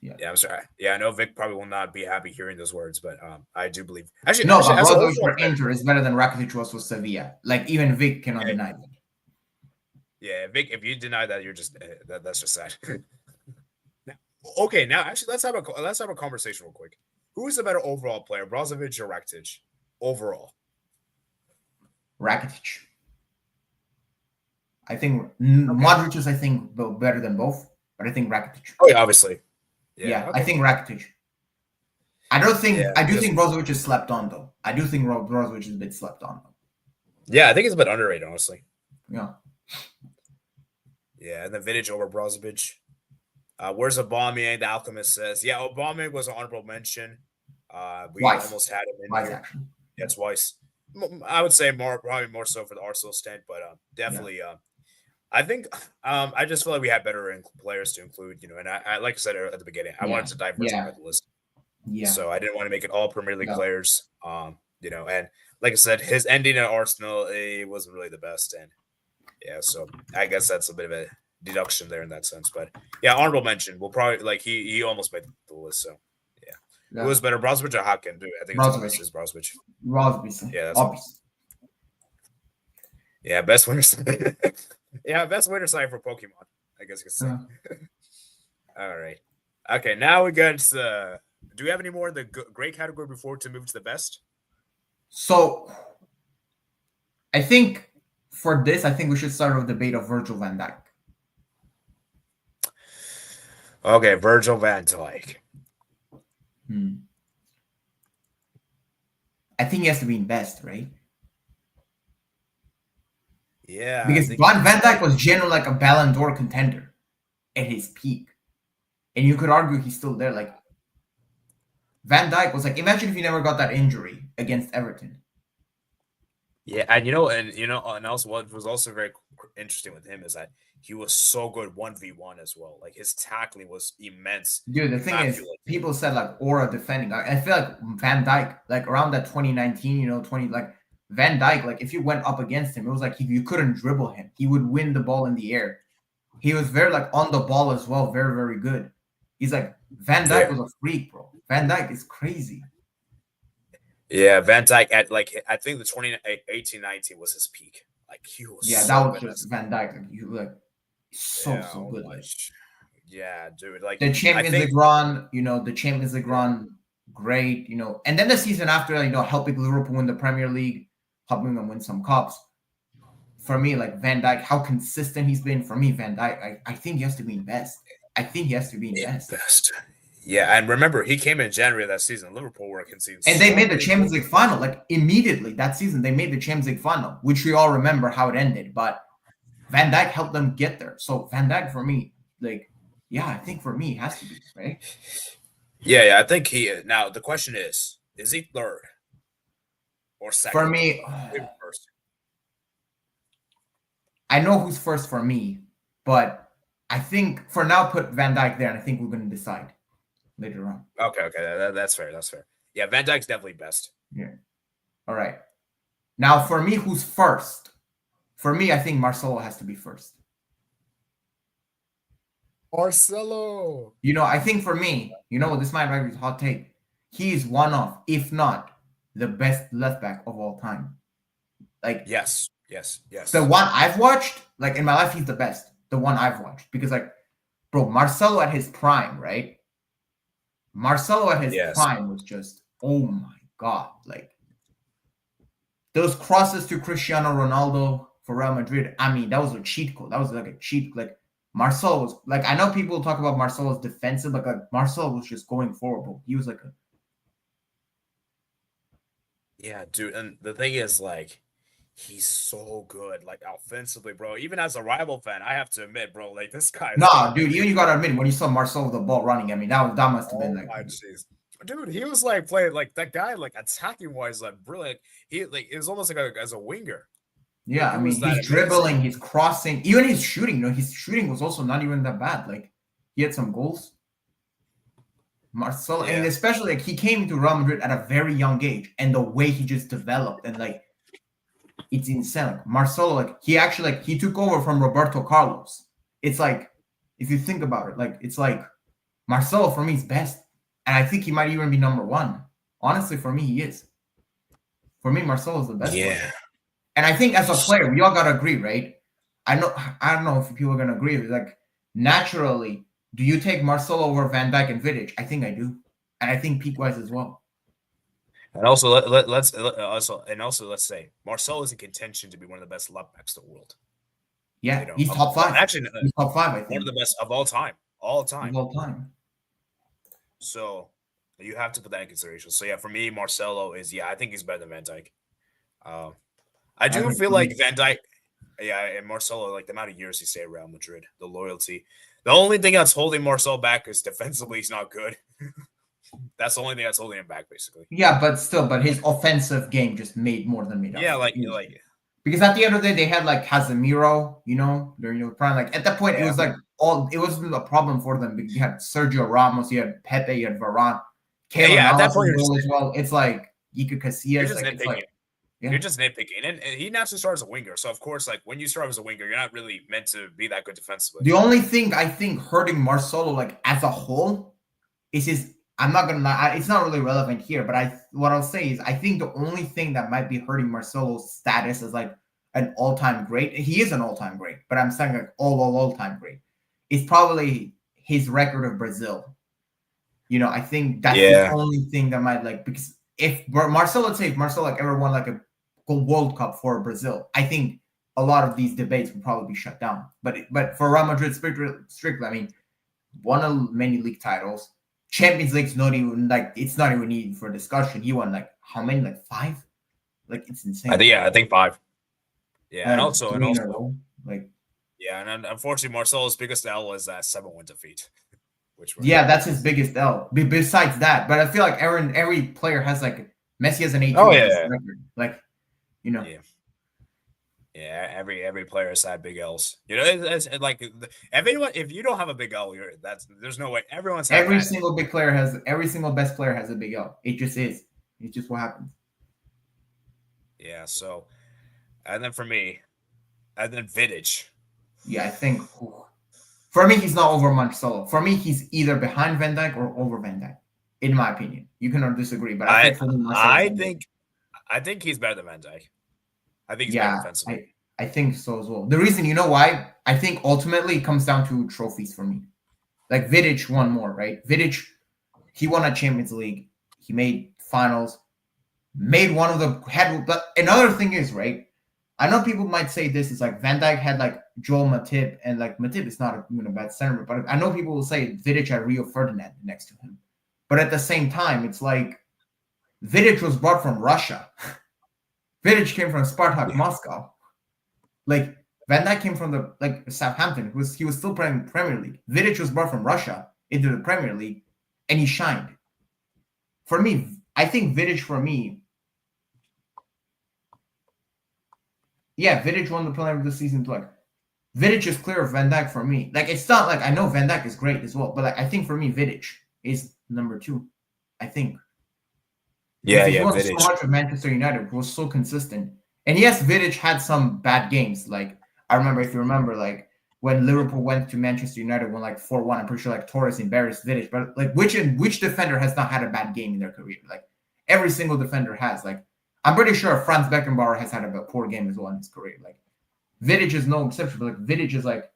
Yeah, I'm sorry. Yeah, I know Vic probably will not be happy hearing those words, but I do believe. Actually, but Brozovic for Inter is better than Rakitic was for Sevilla. Like even Vic cannot deny that. Yeah, Vic, if you deny that, you're just that's just sad. Okay, now actually let's have a conversation real quick. Who is the better overall player, Brozovic or Rakitic? Overall, Rakitic. I think Modric is better than both, but I think Rakitic. Oh yeah, obviously. Yeah, okay. I think Rakitic. I do think Brozovic is slept on though. I do think Brozovic is a bit slept on though. Yeah, I think it's a bit underrated, honestly. Yeah. Yeah, and then Vidic over Brozovic. Where's Aubameyang? The Alchemist says, yeah, Aubameyang was an honorable mention. We almost had him in here. Actually. Yeah, twice. I would say probably more so for the Arsenal stint, but definitely. Yeah. I think I just feel like we had better players to include, and I like I said at the beginning, I wanted to diversify the list. Yeah. So I didn't want to make it all Premier League players. And like I said, his ending at Arsenal, it wasn't really the best, and yeah, so I guess that's a bit of a deduction there in that sense. But yeah, honorable mention. We'll probably he almost made the list. So yeah. Who was better, Brozovic or Hakan? I think it's Brozovic. Brozovic. Yeah, that's obvious. Yeah, best winner. Yeah, best winner side for Pokemon, I guess you could say. All right. Okay, now we got. Do we have any more in the great category before to move to the best? So, I think for this, we should start with the debate of Virgil van Dijk. Okay, Virgil van Dijk. I think he has to be in best, right? Yeah, because Van Dijk was generally like a Ballon d'Or contender at his peak, and you could argue he's still there. Like Van Dijk was like, imagine if he never got that injury against Everton. Yeah, and also what was also very interesting with him is that he was so good 1v1 as well. Like his tackling was immense. Dude, the thing is, people said like aura defending. I feel like Van Dijk, like around that 2019, 20 like. Van Dijk, like if you went up against him, it was like you couldn't dribble him. He would win the ball in the air. He was very like on the ball as well, very, very good. He's like Van Dijk was a freak, bro. Van Dijk is crazy. Yeah, Van Dijk at like I think the 2018-19 was his peak. Like he was that was just Van Dijk. Like you like so good. Like. Yeah, dude. Like the Champions League run, the Champions League run, great, and then the season after, helping Liverpool win the Premier League. Helping them win some cups. For me, like Van Dijk, how consistent he's been. For me, Van Dijk, I think he has to be in best. Best. Yeah, and remember, he came in January of that season. Liverpool were conceding. And they made the Champions League final. Like immediately that season, they made the Champions League final, which we all remember how it ended. But Van Dijk helped them get there. So Van Dijk, for me, I think for me, he has to be, right? Yeah, I think he is. Now, the question is he third? Or second? For me, first. I know who's first for me, but I think for now put Van Dijk there, and I think we're going to decide later on. Okay, that's fair. Yeah, Van Dijk's definitely best. Yeah. All right. Now for me, who's first? For me, I think Marcelo has to be first. Marcelo. I think for me, this might be a hot take. He is one of, if not the best left back of all time. Like yes. The one I've watched, like in my life, he's the best. The one I've watched because, like, bro, Marcelo at his prime, right? Marcelo at his prime was just, oh my god, like those crosses to Cristiano Ronaldo for Real Madrid. I mean, that was a cheat code. That was like a cheat. Like Marcelo was like, I know people talk about Marcelo's defensive, like Marcelo was just going forward, bro. He was like a dude. And the thing is, like, he's so good, like offensively, bro. Even as a rival fan, I have to admit, bro, like this guy. Nah, dude. Even you gotta admit when you saw Marcelo with the ball running, I mean, that must have been like. My jeez. Dude, he was like playing like that guy, like attacking wise, like brilliant. He like it was almost like as a winger. Yeah, I mean, he's dribbling, he's crossing, even his shooting. His shooting was also not even that bad. Like he had some goals. Marcelo, and especially like he came to Real Madrid at a very young age, and the way he just developed and like it's insane. Like Marcelo, like he took over from Roberto Carlos. It's like if you think about it, like it's like Marcelo for me is best. And I think he might even be number one. Honestly, for me, he is. For me, Marcelo is the best player. And I think as a player, we all gotta agree, right? I don't know if people are gonna agree. Like naturally, do you take Marcelo over Van Dijk and Vidic? I think I do, and I think peak-wise as well. And also, let's say Marcelo is in contention to be one of the best left backs in the world. Yeah, he's top five. Actually, he's top five. I think one of the best of all time. All time. So you have to put that in consideration. So yeah, for me, Marcelo is I think he's better than Van Dijk. I do feel like Van Dijk, and Marcelo, like the amount of years he stayed at Real Madrid, the loyalty. The only thing that's holding Marcelo back is defensively he's not good. That's the only thing that's holding him back, basically. Yeah, but his offensive game just made more than made up. Yeah, because at the end of the day, they had like Casemiro, during the prime. Like at that point, it was like it wasn't a problem for them. You had Sergio Ramos, you had Pepe, you had Varane, at that point as well. It's like Iker Casillas. You're just nitpicking, and he naturally starts as a winger. So of course, like when you start as a winger, you're not really meant to be that good defensively. The only thing I think hurting Marcelo, like as a whole, is his. I'm not gonna lie, it's not really relevant here, but what I'll say is I think the only thing that might be hurting Marcelo's status as like an all-time great, he is an all-time great, but I'm saying like all-time great, is probably his record of Brazil. I think that's the only thing that might because if Marcelo, let's say if Marcelo like ever won like a World Cup for Brazil, I think a lot of these debates would probably be shut down. But for Real Madrid strictly, I mean, won many league titles. Champions League's not even it's not even needed for discussion. He won how many? 5? Like it's insane. I think 5. Yeah, and also and unfortunately Marcelo's biggest L is that 7-1 defeat. That's his biggest L. Besides that, but I feel like every player has Messi has an 18 record. Every player has had big L's. It's like if you don't have a big L, there's no way. Every single best player has a big L. It just is. It's just what happens. Yeah. So, and then for me, and then Vidic. Yeah, I think for me he's not over Marcelo. For me, he's either behind Van Dijk or over Van Dijk. In my opinion, you cannot disagree, but I think he's better than Van Dijk. I think he's better defensively. I think so as well. The reason, why? I think ultimately it comes down to trophies for me. Like Vidic won more, right? Vidic, he won a Champions League. He made finals. Made one of the head. But another thing is, right? I know people might say this is Van Dijk had Joel Matip, and Matip is not a bad center, but I know people will say Vidic had Rio Ferdinand next to him. But at the same time, it's Vidic was brought from Russia. Vidic came from Spartak Moscow. Van Dijk came from Southampton. He was still playing Premier League. Vidic was brought from Russia into the Premier League, and he shined. For me, I think Vidic for me. Yeah, Vidic won the Premier League this season. Vidic is clear of Van Dijk for me. It's not I know Van Dijk is great as well, but I think for me Vidic is number 2. I think. Yeah, Vidic. So much of Manchester United, was so consistent, And yes, Vidic had some bad games. Like I remember, if you remember, like when Liverpool went to Manchester United, won like 4-1. I'm pretty sure like Torres embarrassed Vidic. But like which defender has not had a bad game in their career? Like every single defender has. Like I'm pretty sure Franz Beckenbauer has had a poor game as well in his career. Like Vidic is no exception. But like Vidic is like,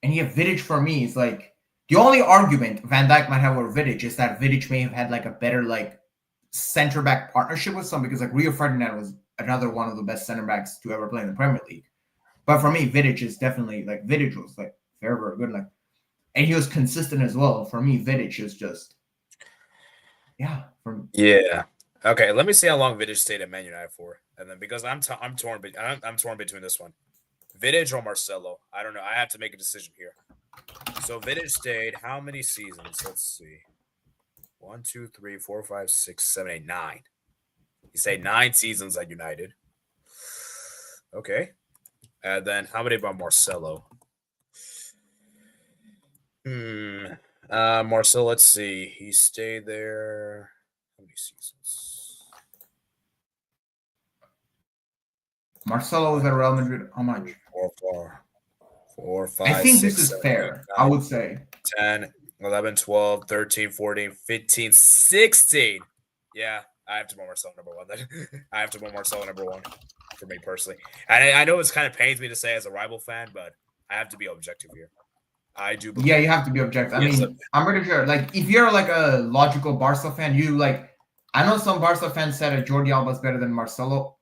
and yeah, Vidic for me is like the only argument Van Dijk might have over Vidic is that Vidic may have had like a better like center back partnership with some, because like Rio Ferdinand was another one of the best center backs to ever play in the Premier League. But for me, Vidic is definitely like Vidic was like very, very good. Like, and he was consistent as well. For me, Vidic is just yeah. Okay, let me see how long Vidic stayed at Man United for, and then because I'm torn between this one, Vidic or Marcelo. I don't know. I have to make a decision here. So Vidic stayed how many seasons? Let's see. 1, 2, 3, 4, 5, 6, 7, 8, 9. He stayed 9 seasons at United. Okay. And then how many about Marcelo? Marcelo, let's see. He stayed there. How many seasons? Marcelo was at Real Madrid. How much? 4, 5, I think 6, this is 7, fair. 8, 9, I would say 10, 11, 12, 13, 14, 15, 16. Yeah, I have to put Marcelo number 1 then. I have to put Marcelo number 1 for me personally. And I know it's kind of pains me to say as a rival fan, but I have to be objective here. I do believe. Yeah, you have to be objective. I mean, I'm pretty sure, like, if you're like a logical Barca fan, you like, I know some Barca fans said that Jordi Alba is better than Marcelo.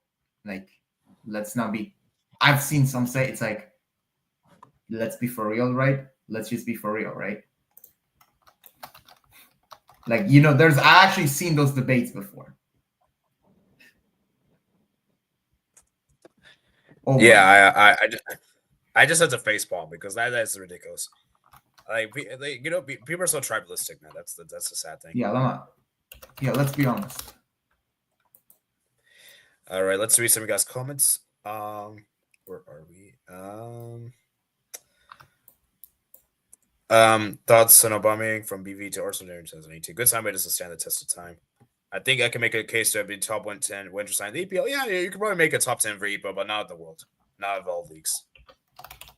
Like, let's not be, I've seen some say it's like, let's be for real, right? Let's just be for real, right? Like, you know, I actually seen those debates before. Yeah, I just had to facepalm because that's ridiculous. Like, you know, people are so tribalistic, man. That's the sad thing. Yeah, let's be honest. All right, let's read some of you guys' comments. Where are we? Thoughts on Aubameyang from BV to Arsenal in 2018. Good sign, but doesn't stand the test of time. I think I can make a case to be top 110 winter sign the EPL. Yeah, you could probably make a top 10 for EPL, but not the world, not of all leagues.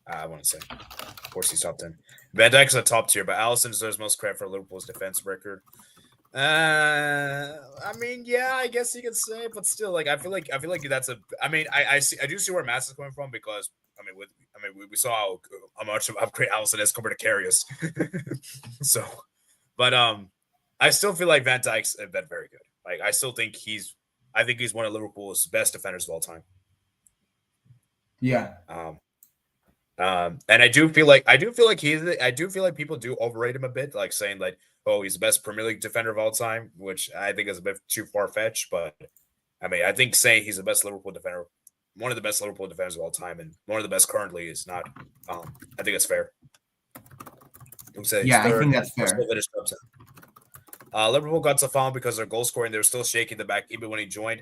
I want to say, of course, he's top 10. Van Dijk's a top tier, but Alisson deserves most credit for Liverpool's defense record. I mean, yeah, I guess you could say, but still, like, I feel like that's a. I mean, I do see where Mass is coming from because we saw how much of upgrade Alisson is compared to Karius. So, but I still feel like Van Dijk's been very good. Like, I still think he's one of Liverpool's best defenders of all time. Yeah. And I do feel like people do overrate him a bit, like saying like, oh, he's the best Premier League defender of all time, which I think is a bit too far fetched. But I mean, I think saying he's the best Liverpool defender, one of the best Liverpool defenders of all time, and one of the best currently is not. I think it's fair. I think that's fair. Liverpool got to foul because their goal scoring, they were still shaky in the back even when he joined.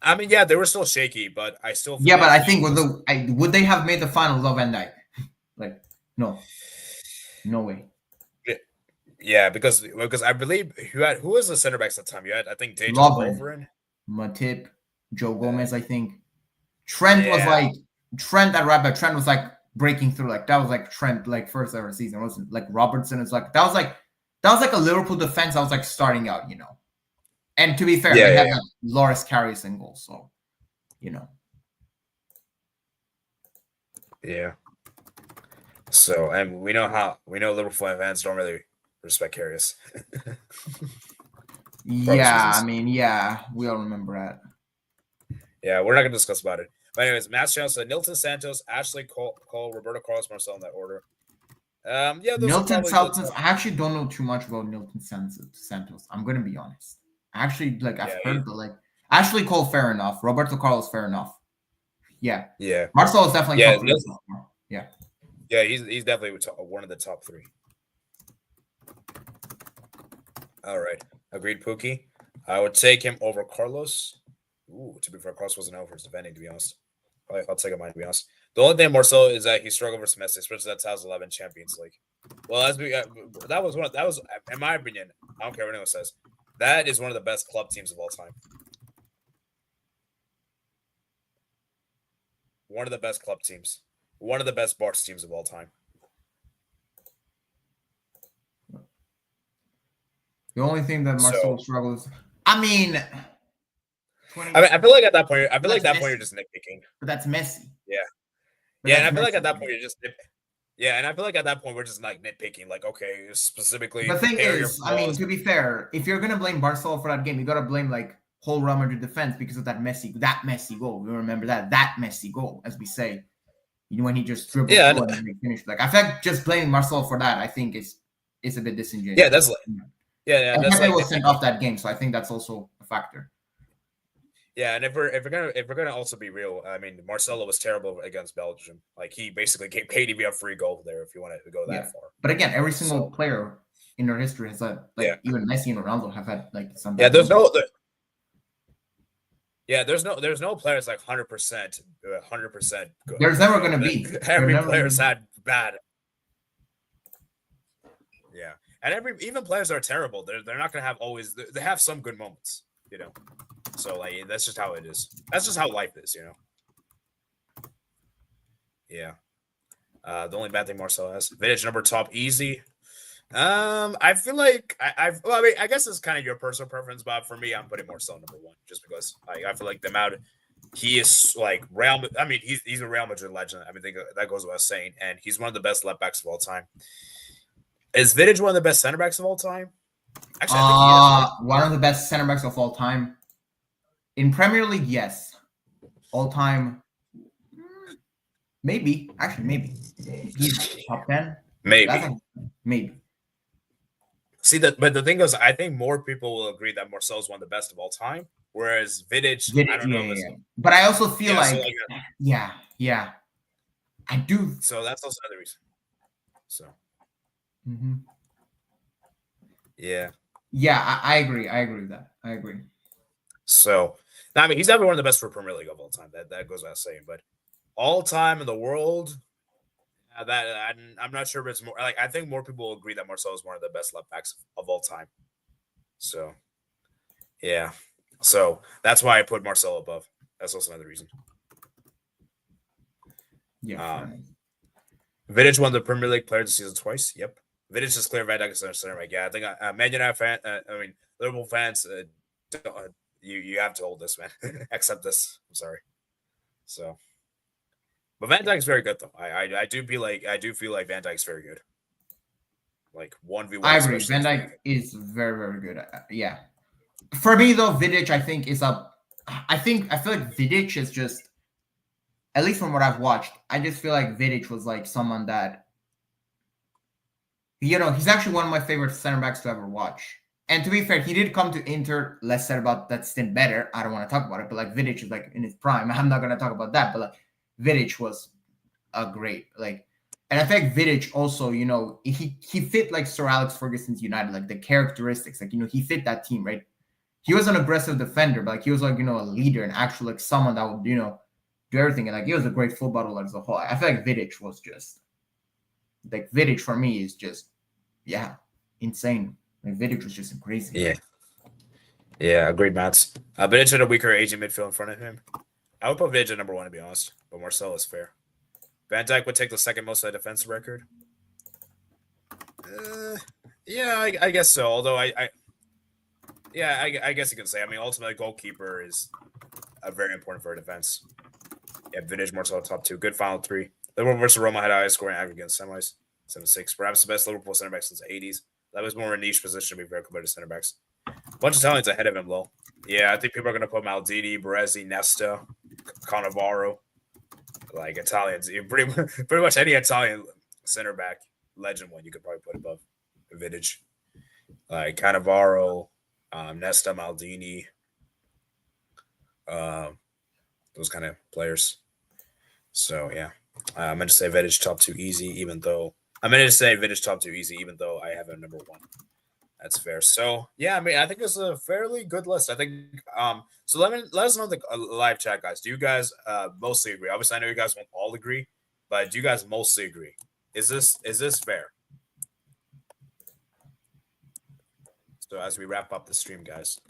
I mean, yeah, they were still shaky, but I still. Yeah, but I think would they have made the final without Van Dijk? Like, no way. Yeah, because I believe who was the center backs at the time? You had, I think, Dejan Lovren, Matip, Joe Gomez. I think Trent was like Trent at right back. Trent was like breaking through. Like that was like Trent like first ever season. It wasn't like Robertson. It's like that was like a Liverpool defense. I was like starting out, you know. And to be fair, they had like Loris Karius in goal, so you know. Yeah. So, and we know Liverpool fans don't really respect Karius. Yeah, I mean, yeah, we all remember that. Yeah, we're not gonna discuss about it. But anyways, Mass Channel said Nilton Santos, Ashley Cole, Roberto Carlos, Marcel in that order. Nilton Santos. I actually don't know too much about Nilton Santos. I'm gonna be honest. Actually, like I've heard, but like Ashley Cole, fair enough. Roberto Carlos, fair enough. Yeah. Marcel is definitely top 3. Yeah. Yeah, he's definitely one of the top 3. All right, agreed, Pookie. I would take him over Carlos. Ooh, to be fair, Carlos wasn't out for his defending, to be honest. I'll take him, to be honest. The only thing more so is that he struggled versus Messi, especially that 2011 Champions League. Well, that was in my opinion. I don't care what anyone says. That is one of the best club teams of all time. one of the best club teams, one of the best Barca teams of all time. The only thing that Marcelo struggles, I mean, I feel like at that point, you're just nitpicking. But that's Messi. Yeah, yeah, and I feel like at that point you're just yeah, and I feel like at that point we're just like nitpicking. Like, okay, specifically. The thing is, I mean, to be fair, if you're gonna blame Barcelona for that game, you gotta blame like whole Real Madrid defense because of that Messi goal. You remember that Messi goal, as we say, you know, when he just dribbled and finished. Like, I feel like just blaming Marcelo for that, I think is a bit disingenuous. Yeah, that's like, yeah. And Pepe was sent off that game, so I think that's also a factor. Yeah, and if we're gonna also be real, I mean, Marcelo was terrible against Belgium. Like, he basically gave KDB a free goal there. If you want to go that far, but again, every single player in their history has had even Messi and Ronaldo have had like some. Yeah, there's no players like 100%, 100% good. There's never gonna be. Every player's had bad. Yeah, and even players that are terrible, they're not gonna have always. They have some good moments, you know. So like that's just how it is. That's just how life is, you know. Yeah. The only bad thing Marcelo has, vintage number top easy. I feel like I guess it's kind of your personal preference, but for me, I'm putting Marcelo number 1 just because I feel like the amount he is like Real. I mean, he's a Real Madrid legend. I mean, that goes without saying, and he's one of the best left backs of all time. Is Vidic one of the best center backs of all time? Actually, I think he is. One of the best center backs of all time. In Premier League, yes. All time, maybe. Actually, maybe. He's top 10. Maybe. See that, but the thing is, I think more people will agree that Marcelo's one of the best of all time, whereas Vidic, I don't know. Yeah. But I also feel yeah, I do. So that's also another reason. So. Yeah. Yeah, I agree. I agree with that. I agree. So, I mean, he's definitely one of the best for Premier League of all time. That goes without saying. But all time in the world, that I'm not sure if it's more. Like, I think more people will agree that Marcelo is one of the best left backs of all time. So, yeah. So that's why I put Marcelo above. That's also another reason. Yeah. Vidic won the Premier League Player of the Season twice. Yep. Vidic is clear Van Dijk is center back. Yeah, I think Man United fan. I mean, Liverpool fans. You have to hold this, man. Accept this. I'm sorry. So, but Van Dijk's very good though. I do feel like Van Dijk's very good. Like 1v1. I agree. Van Dijk is very, very good. Yeah. For me though, Vidic I think is up. I feel like Vidic is just, at least from what I've watched, I just feel like Vidic was like someone that, you know, he's actually one of my favorite center backs to ever watch. And to be fair, he did come to Inter. Less said about that stint better. I don't want to talk about it, but like Vidic is like in his prime. I'm not going to talk about that, but like Vidic was a great, like, and I think Vidic also, you know, he fit like Sir Alex Ferguson's United, like the characteristics, like, you know, he fit that team, right? He was an aggressive defender, but like he was like, you know, a leader and actually like someone that would, you know, do everything. And like he was a great footballer as a whole. I feel like Vidic was just, like Vidic for me is just, yeah, insane. Like Vidic was just crazy. Yeah. Yeah, agreed, Mats. Vidic had a weaker aging midfield in front of him. I would put Vidic at number 1 to be honest, but Marcelo is fair. Van Dijk would take the second most of the defensive record. Yeah, I guess so. Although I guess you could say. I mean, ultimately, goalkeeper is very important for a defense. Yeah, Vidic, Marcelo, top 2. Good final 3. Liverpool versus Roma had highest scoring aggregate against semis, 7-6. Perhaps the best Liverpool center back since the 80s. That was more a niche position to be fair compared to center backs. A bunch of Italians ahead of him, though. Yeah, I think people are going to put Maldini, Baresi, Nesta, Cannavaro. Like Italians, pretty much any Italian center back legend one you could probably put above Vidic. Like Cannavaro, Nesta, Maldini, those kind of players. So yeah, I'm going to say Vidic top 2 easy, even though I have him number 1. That's fair. So yeah, I mean, I think it's a fairly good list. I think. So let us know in the live chat, guys. Do you guys mostly agree? Obviously, I know you guys won't all agree, but do you guys mostly agree? Is this fair? So as we wrap up the stream, guys.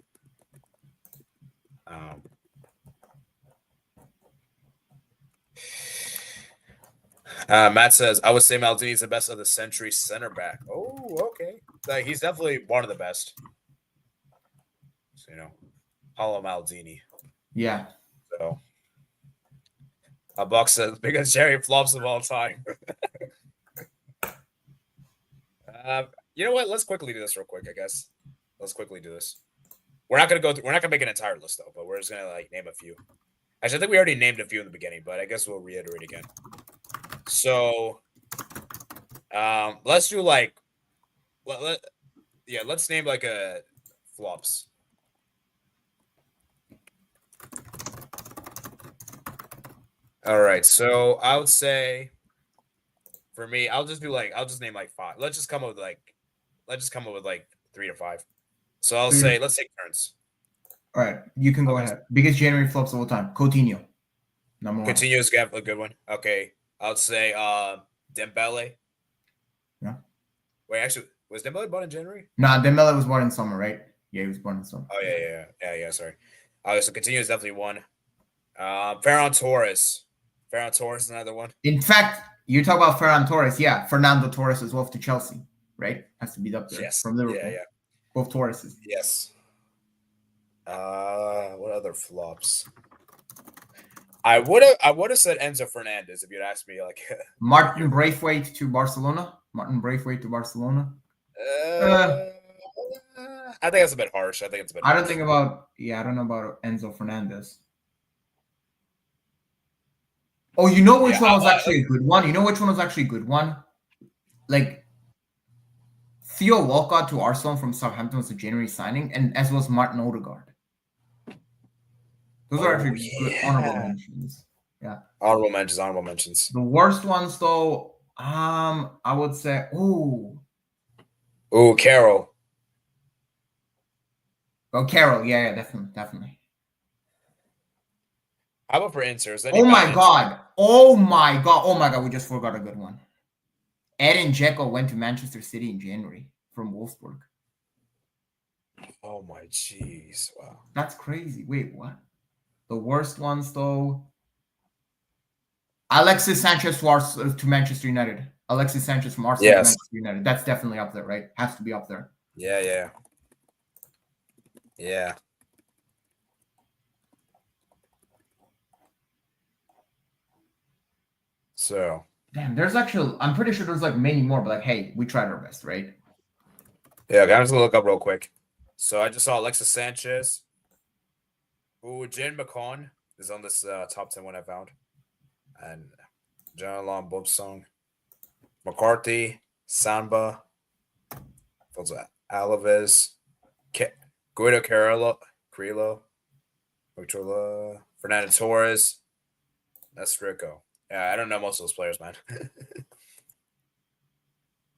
Matt says, I would say Maldini is the best of the century center back. Oh, okay. Like, he's definitely one of the best. So, Paulo Maldini. Yeah. So, a Buck says, biggest Jerry flops of all time. You know what? Let's quickly do this real quick, I guess. Let's quickly do this. We're not gonna go through, we're not gonna make an entire list though, but we're just gonna name a few. Actually, I think we already named a few in the beginning, but I guess we'll reiterate again. So let's do let's name a flops. All right, so I would say for me, I'll just name 5. Let's just come up with 3 to 5. So I'll say, let's take turns. All right, you can go ahead. Biggest January flops of all time. Coutinho, number 1. Coutinho's got a good one. Okay, I'll say Dembele. Yeah. Wait, actually, was Dembele born in January? Nah, Dembele was born in summer, right? Yeah, he was born in summer. Oh yeah. Sorry. So Coutinho is definitely one. Ferran Torres. Ferran Torres is another one. In fact, you talk about Ferran Torres. Yeah, Fernando Torres as well to Chelsea, right? Has to be up there. Yes. From Liverpool. Yeah. Both Torreses. Yes. What other flops? I would have said Enzo Fernandez if you'd asked me Martin Braithwaite to Barcelona. I think that's a bit harsh. I don't know about Enzo Fernandez. Oh, you know which one was actually a good one? Like Theo Walcott to Arsenal from Southampton was a January signing, and as well as Martin Odegaard. Those are actually good honorable mentions. Yeah. Honorable mentions. The worst ones though, I would say, Carroll. Oh, Carroll, yeah, definitely. How about for Inter? Oh my god, we just forgot a good one. Edin Dzeko went to Manchester City in January from Wolfsburg. Oh my jeez, wow. That's crazy. Wait, what? The worst ones though. Alexis Sanchez to Manchester United. Alexis Sanchez from Arsenal to Manchester United. That's definitely up there, right? Has to be up there. Yeah. So damn, I'm pretty sure there's many more, but hey, we tried our best, right? Yeah, I'm just gonna look up real quick. So I just saw Alexis Sanchez. Jane McCon is on this top 10 one I found. And John Long Bobsong, McCarthy, Samba, Alaves, Guido Carrillo, Victor, Fernando Torres. That's Rico. Yeah, I don't know most of those players, man.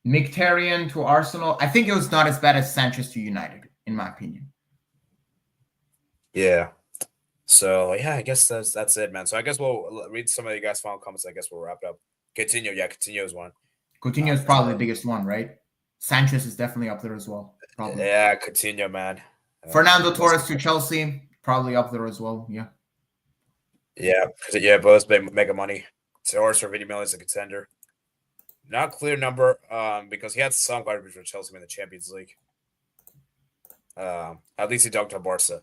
Mkhitaryan to Arsenal. I think it was not as bad as Sanchez to United, in my opinion. Yeah. So yeah, I guess that's it, man. So I guess we'll read some of you guys' final comments. I guess we'll wrap it up. Coutinho is one. Coutinho is probably the biggest one, right? Sanchez is definitely up there as well. Probably. Yeah, Coutinho, man. Fernando Torres to Chelsea, probably up there as well. Yeah. Yeah, both mega money. Torres for 50 million is a contender. Not clear number, because he had some garbage for Chelsea in the Champions League. At least he dunked on Barca.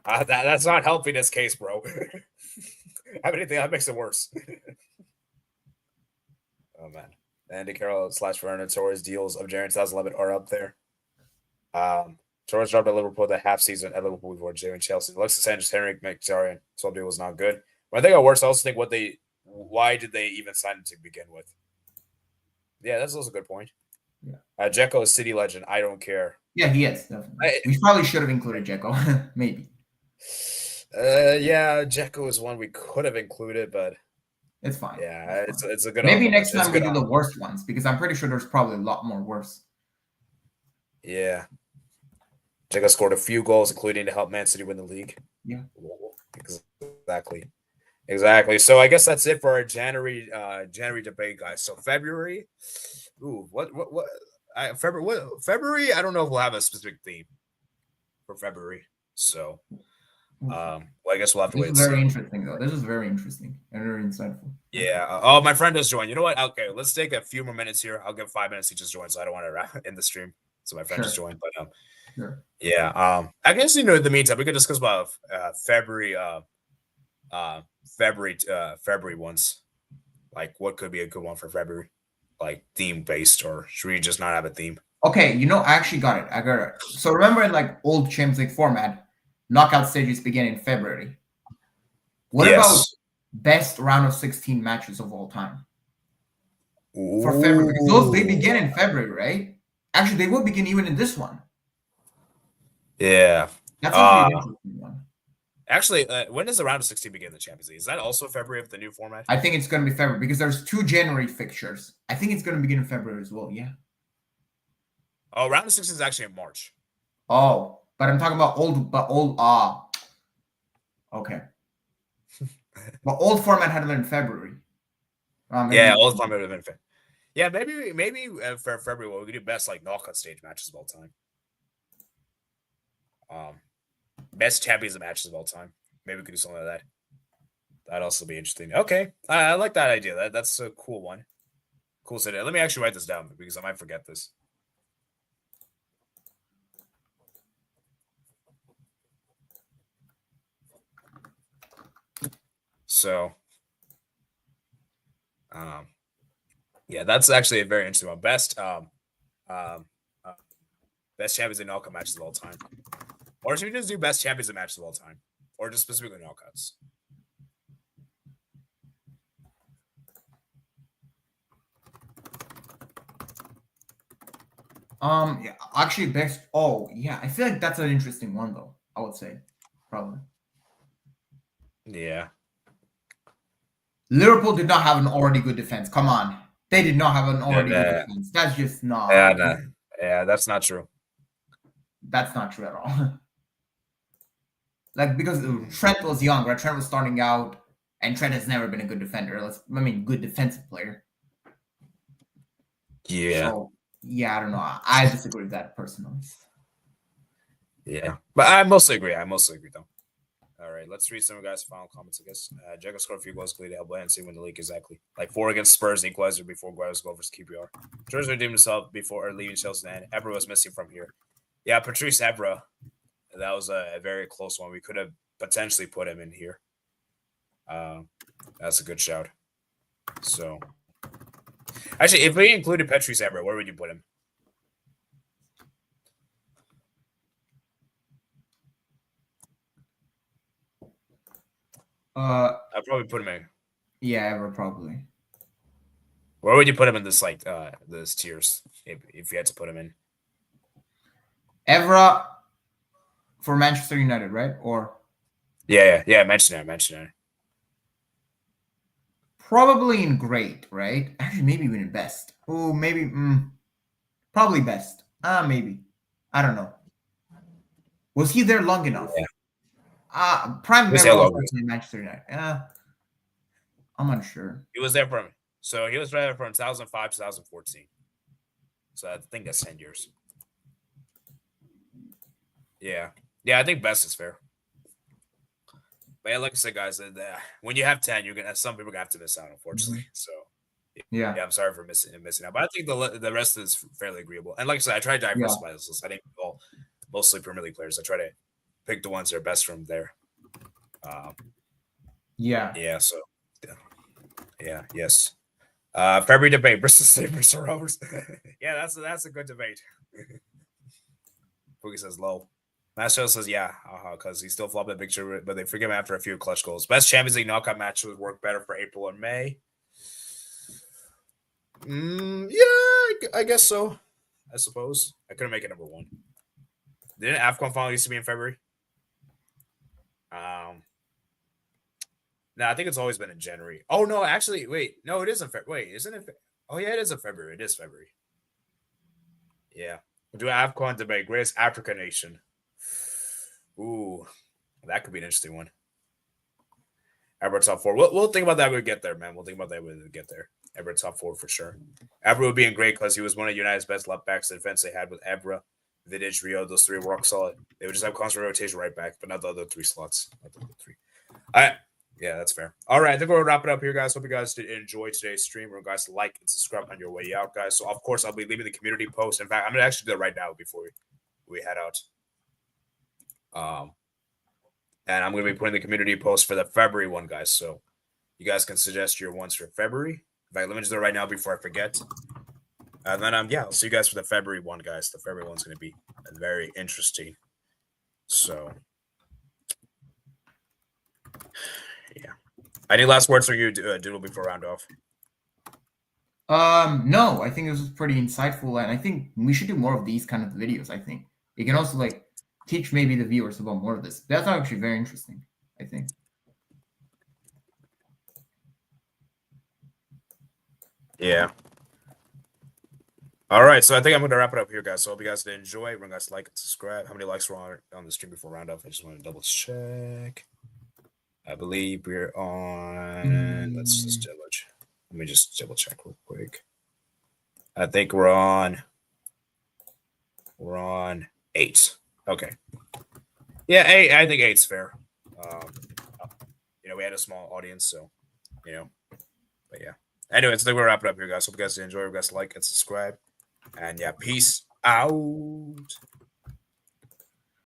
That's not helping this case, bro. Have anything that makes it worse. Oh man, Andy Carroll / Fernando Torres deals of January 2011 are up there. Torres dropped at Liverpool the half season at Liverpool before Jay and Chelsea. Alexis Sanchez, Henrik Mkhitaryan, so deal was not good. When I think got worse, I also think why did they even sign him to begin with? Yeah, that's also a good point. Yeah. Dzeko is City legend. I don't care. Yeah, he is definitely. We probably should have included Dzeko, maybe. Yeah, Dzeko is one we could have included, but it's fine. Yeah, it's a good. Maybe next time we do the worst ones, because I'm pretty sure there's probably a lot more worse. Yeah, Dzeko scored a few goals, including to help Man City win the league. Yeah, exactly. So I guess that's it for our January debate, guys. So February, February? I don't know if we'll have a specific theme for February. So Well, I guess we'll have to wait. This is very interesting, though. This is very interesting and very insightful. Yeah. Oh, my friend does join. You know what? Okay, let's take a few more minutes here. I'll give 5 minutes to just join, so I don't want to end the stream. So my friend just joined, but yeah. I guess in the meantime, we could discuss about February ones. Like, what could be a good one for February? Like theme based, or should we just not have a theme? Okay, I actually got it. I got it. So remember, in like old Champions League format, knockout stages begin in February. What about best round of 16 matches of all time for February? Because those they begin in February, right? Actually, they will begin even in this one. Yeah, that's actually an interesting one. Actually, when does the round of 16 begin in the Champions League? Is that also February of the new format? I think it's going to be February because there's 2 January fixtures. I think it's going to begin in February as well. Yeah. Oh, round of 16 is actually in March. Oh, but I'm talking about old. Okay. But old format had it in February. Yeah, old format would have been February. Yeah, maybe for February we could do best like knockout stage matches of all time. Best champions of matches of all time. Maybe we could do something like that. That'd also be interesting. Okay, I like that idea. That's a cool one. Cool. So let me actually write this down because I might forget this. So, yeah, that's actually a very interesting one. Best champions and knockout matches of all time. Or should we just do best champions and matches of all time? Or just specifically knockouts? Yeah, actually best. Oh, yeah. I feel like that's an interesting one, though. I would say, probably. Yeah. Liverpool did not have an already good defense. Come on. They did not have an already good defense. That's just not. Yeah, that's not true. That's not true at all. Like, because Trent was young, right? Trent was starting out, and Trent has never been a good defender. Good defensive player. Yeah. So, yeah, I don't know. I disagree with that personally. Yeah. But I mostly agree. Though. All right, let's read some of the guys' final comments, I guess. Jago scored a few goals to help Blancy win the league exactly. Like 4 against Spurs, equalizer before Guerrero's goal versus QPR. George redeemed himself before leaving Chelsea, and Ebra was missing from here. Yeah, Patrice Ebra. That was a very close one. We could have potentially put him in here. That's a good shout. So, actually, if we included Patrice Ebra, where would you put him? I'd probably put him in. Yeah, Ebra probably. Where would you put him in this this tiers if you had to put him in? Evra for Manchester United, right? Or yeah, Manchester United. Probably in great, right? Actually, maybe even in best. Oh, maybe probably best. Maybe. I don't know. Was he there long enough? Yeah. Prime member in Manchester United. I'm unsure. He was there from 2005 to 2014. So I think that's 10 years. Yeah, I think best is fair. But yeah, like I said, guys, when you have 10, some people are gonna have to miss out, unfortunately. So yeah, I'm sorry for missing out. But I think the rest is fairly agreeable. And like I said, I tried to diversify this list. I didn't call mostly Premier League players. I try to pick the ones that are best from there. Yeah. So yes. February debate: Bristol Sabres or Rovers. Yeah, that's a good debate. Boogie says low. Master says yeah, because he still flopped that picture, but they forgive him after a few clutch goals. Best Champions League knockout match would work better for April or May. Yeah, I guess so. I suppose I couldn't make it number 1. Didn't AFCON final used to be in February? No, I think it's always been in January. Oh no, actually, wait, no, it isn't. Wait, isn't it? Oh yeah, it is in February. It is February. Yeah, we'll do AFCON debate. Greatest African nation. Ooh, that could be an interesting one. Ever top 4. We'll think about that when we get there, man. We'll think about that when we get there. Ebra top 4 for sure. Ebra would be in great because he was one of United's best left backs. The defense they had with Ebra Vidic, Rio, those three were rock solid. They would just have constant rotation right back, but not the other three slots. Not the other three. All right. Yeah, that's fair. All right, I think we'll wrap it up here, guys. Hope you guys did enjoy today's stream. Remember, guys, to like and subscribe on your way out, guys. So, of course, I'll be leaving the community post. In fact, I'm going to actually do that right now before we head out. And I'm going to be putting the community post for the February one, guys. So you guys can suggest your ones for February. In fact, let me just do it right now before I forget. And then, yeah, I'll see you guys for the February one, guys. The February one's going to be very interesting. So, yeah. Any last words for you, Doodle, before round off? No, I think this was pretty insightful, and I think we should do more of these kind of videos. I think it can also like teach maybe the viewers about more of this. That's actually very interesting, I think. Yeah. All right, so I think I'm going to wrap it up here, guys. So I hope you guys did enjoy. Remember, guys, like and subscribe. How many likes were on the stream before round off? I just want to double check. I believe we're on. Let's just double check. Let me just double check real quick. I think we're on 8. Okay. Yeah, 8. I think 8's fair. We had a small audience, so but yeah. Anyways, I think we'll wrap it up here, guys. Hope you guys did enjoy. Hope you guys like and subscribe. And yeah, peace out.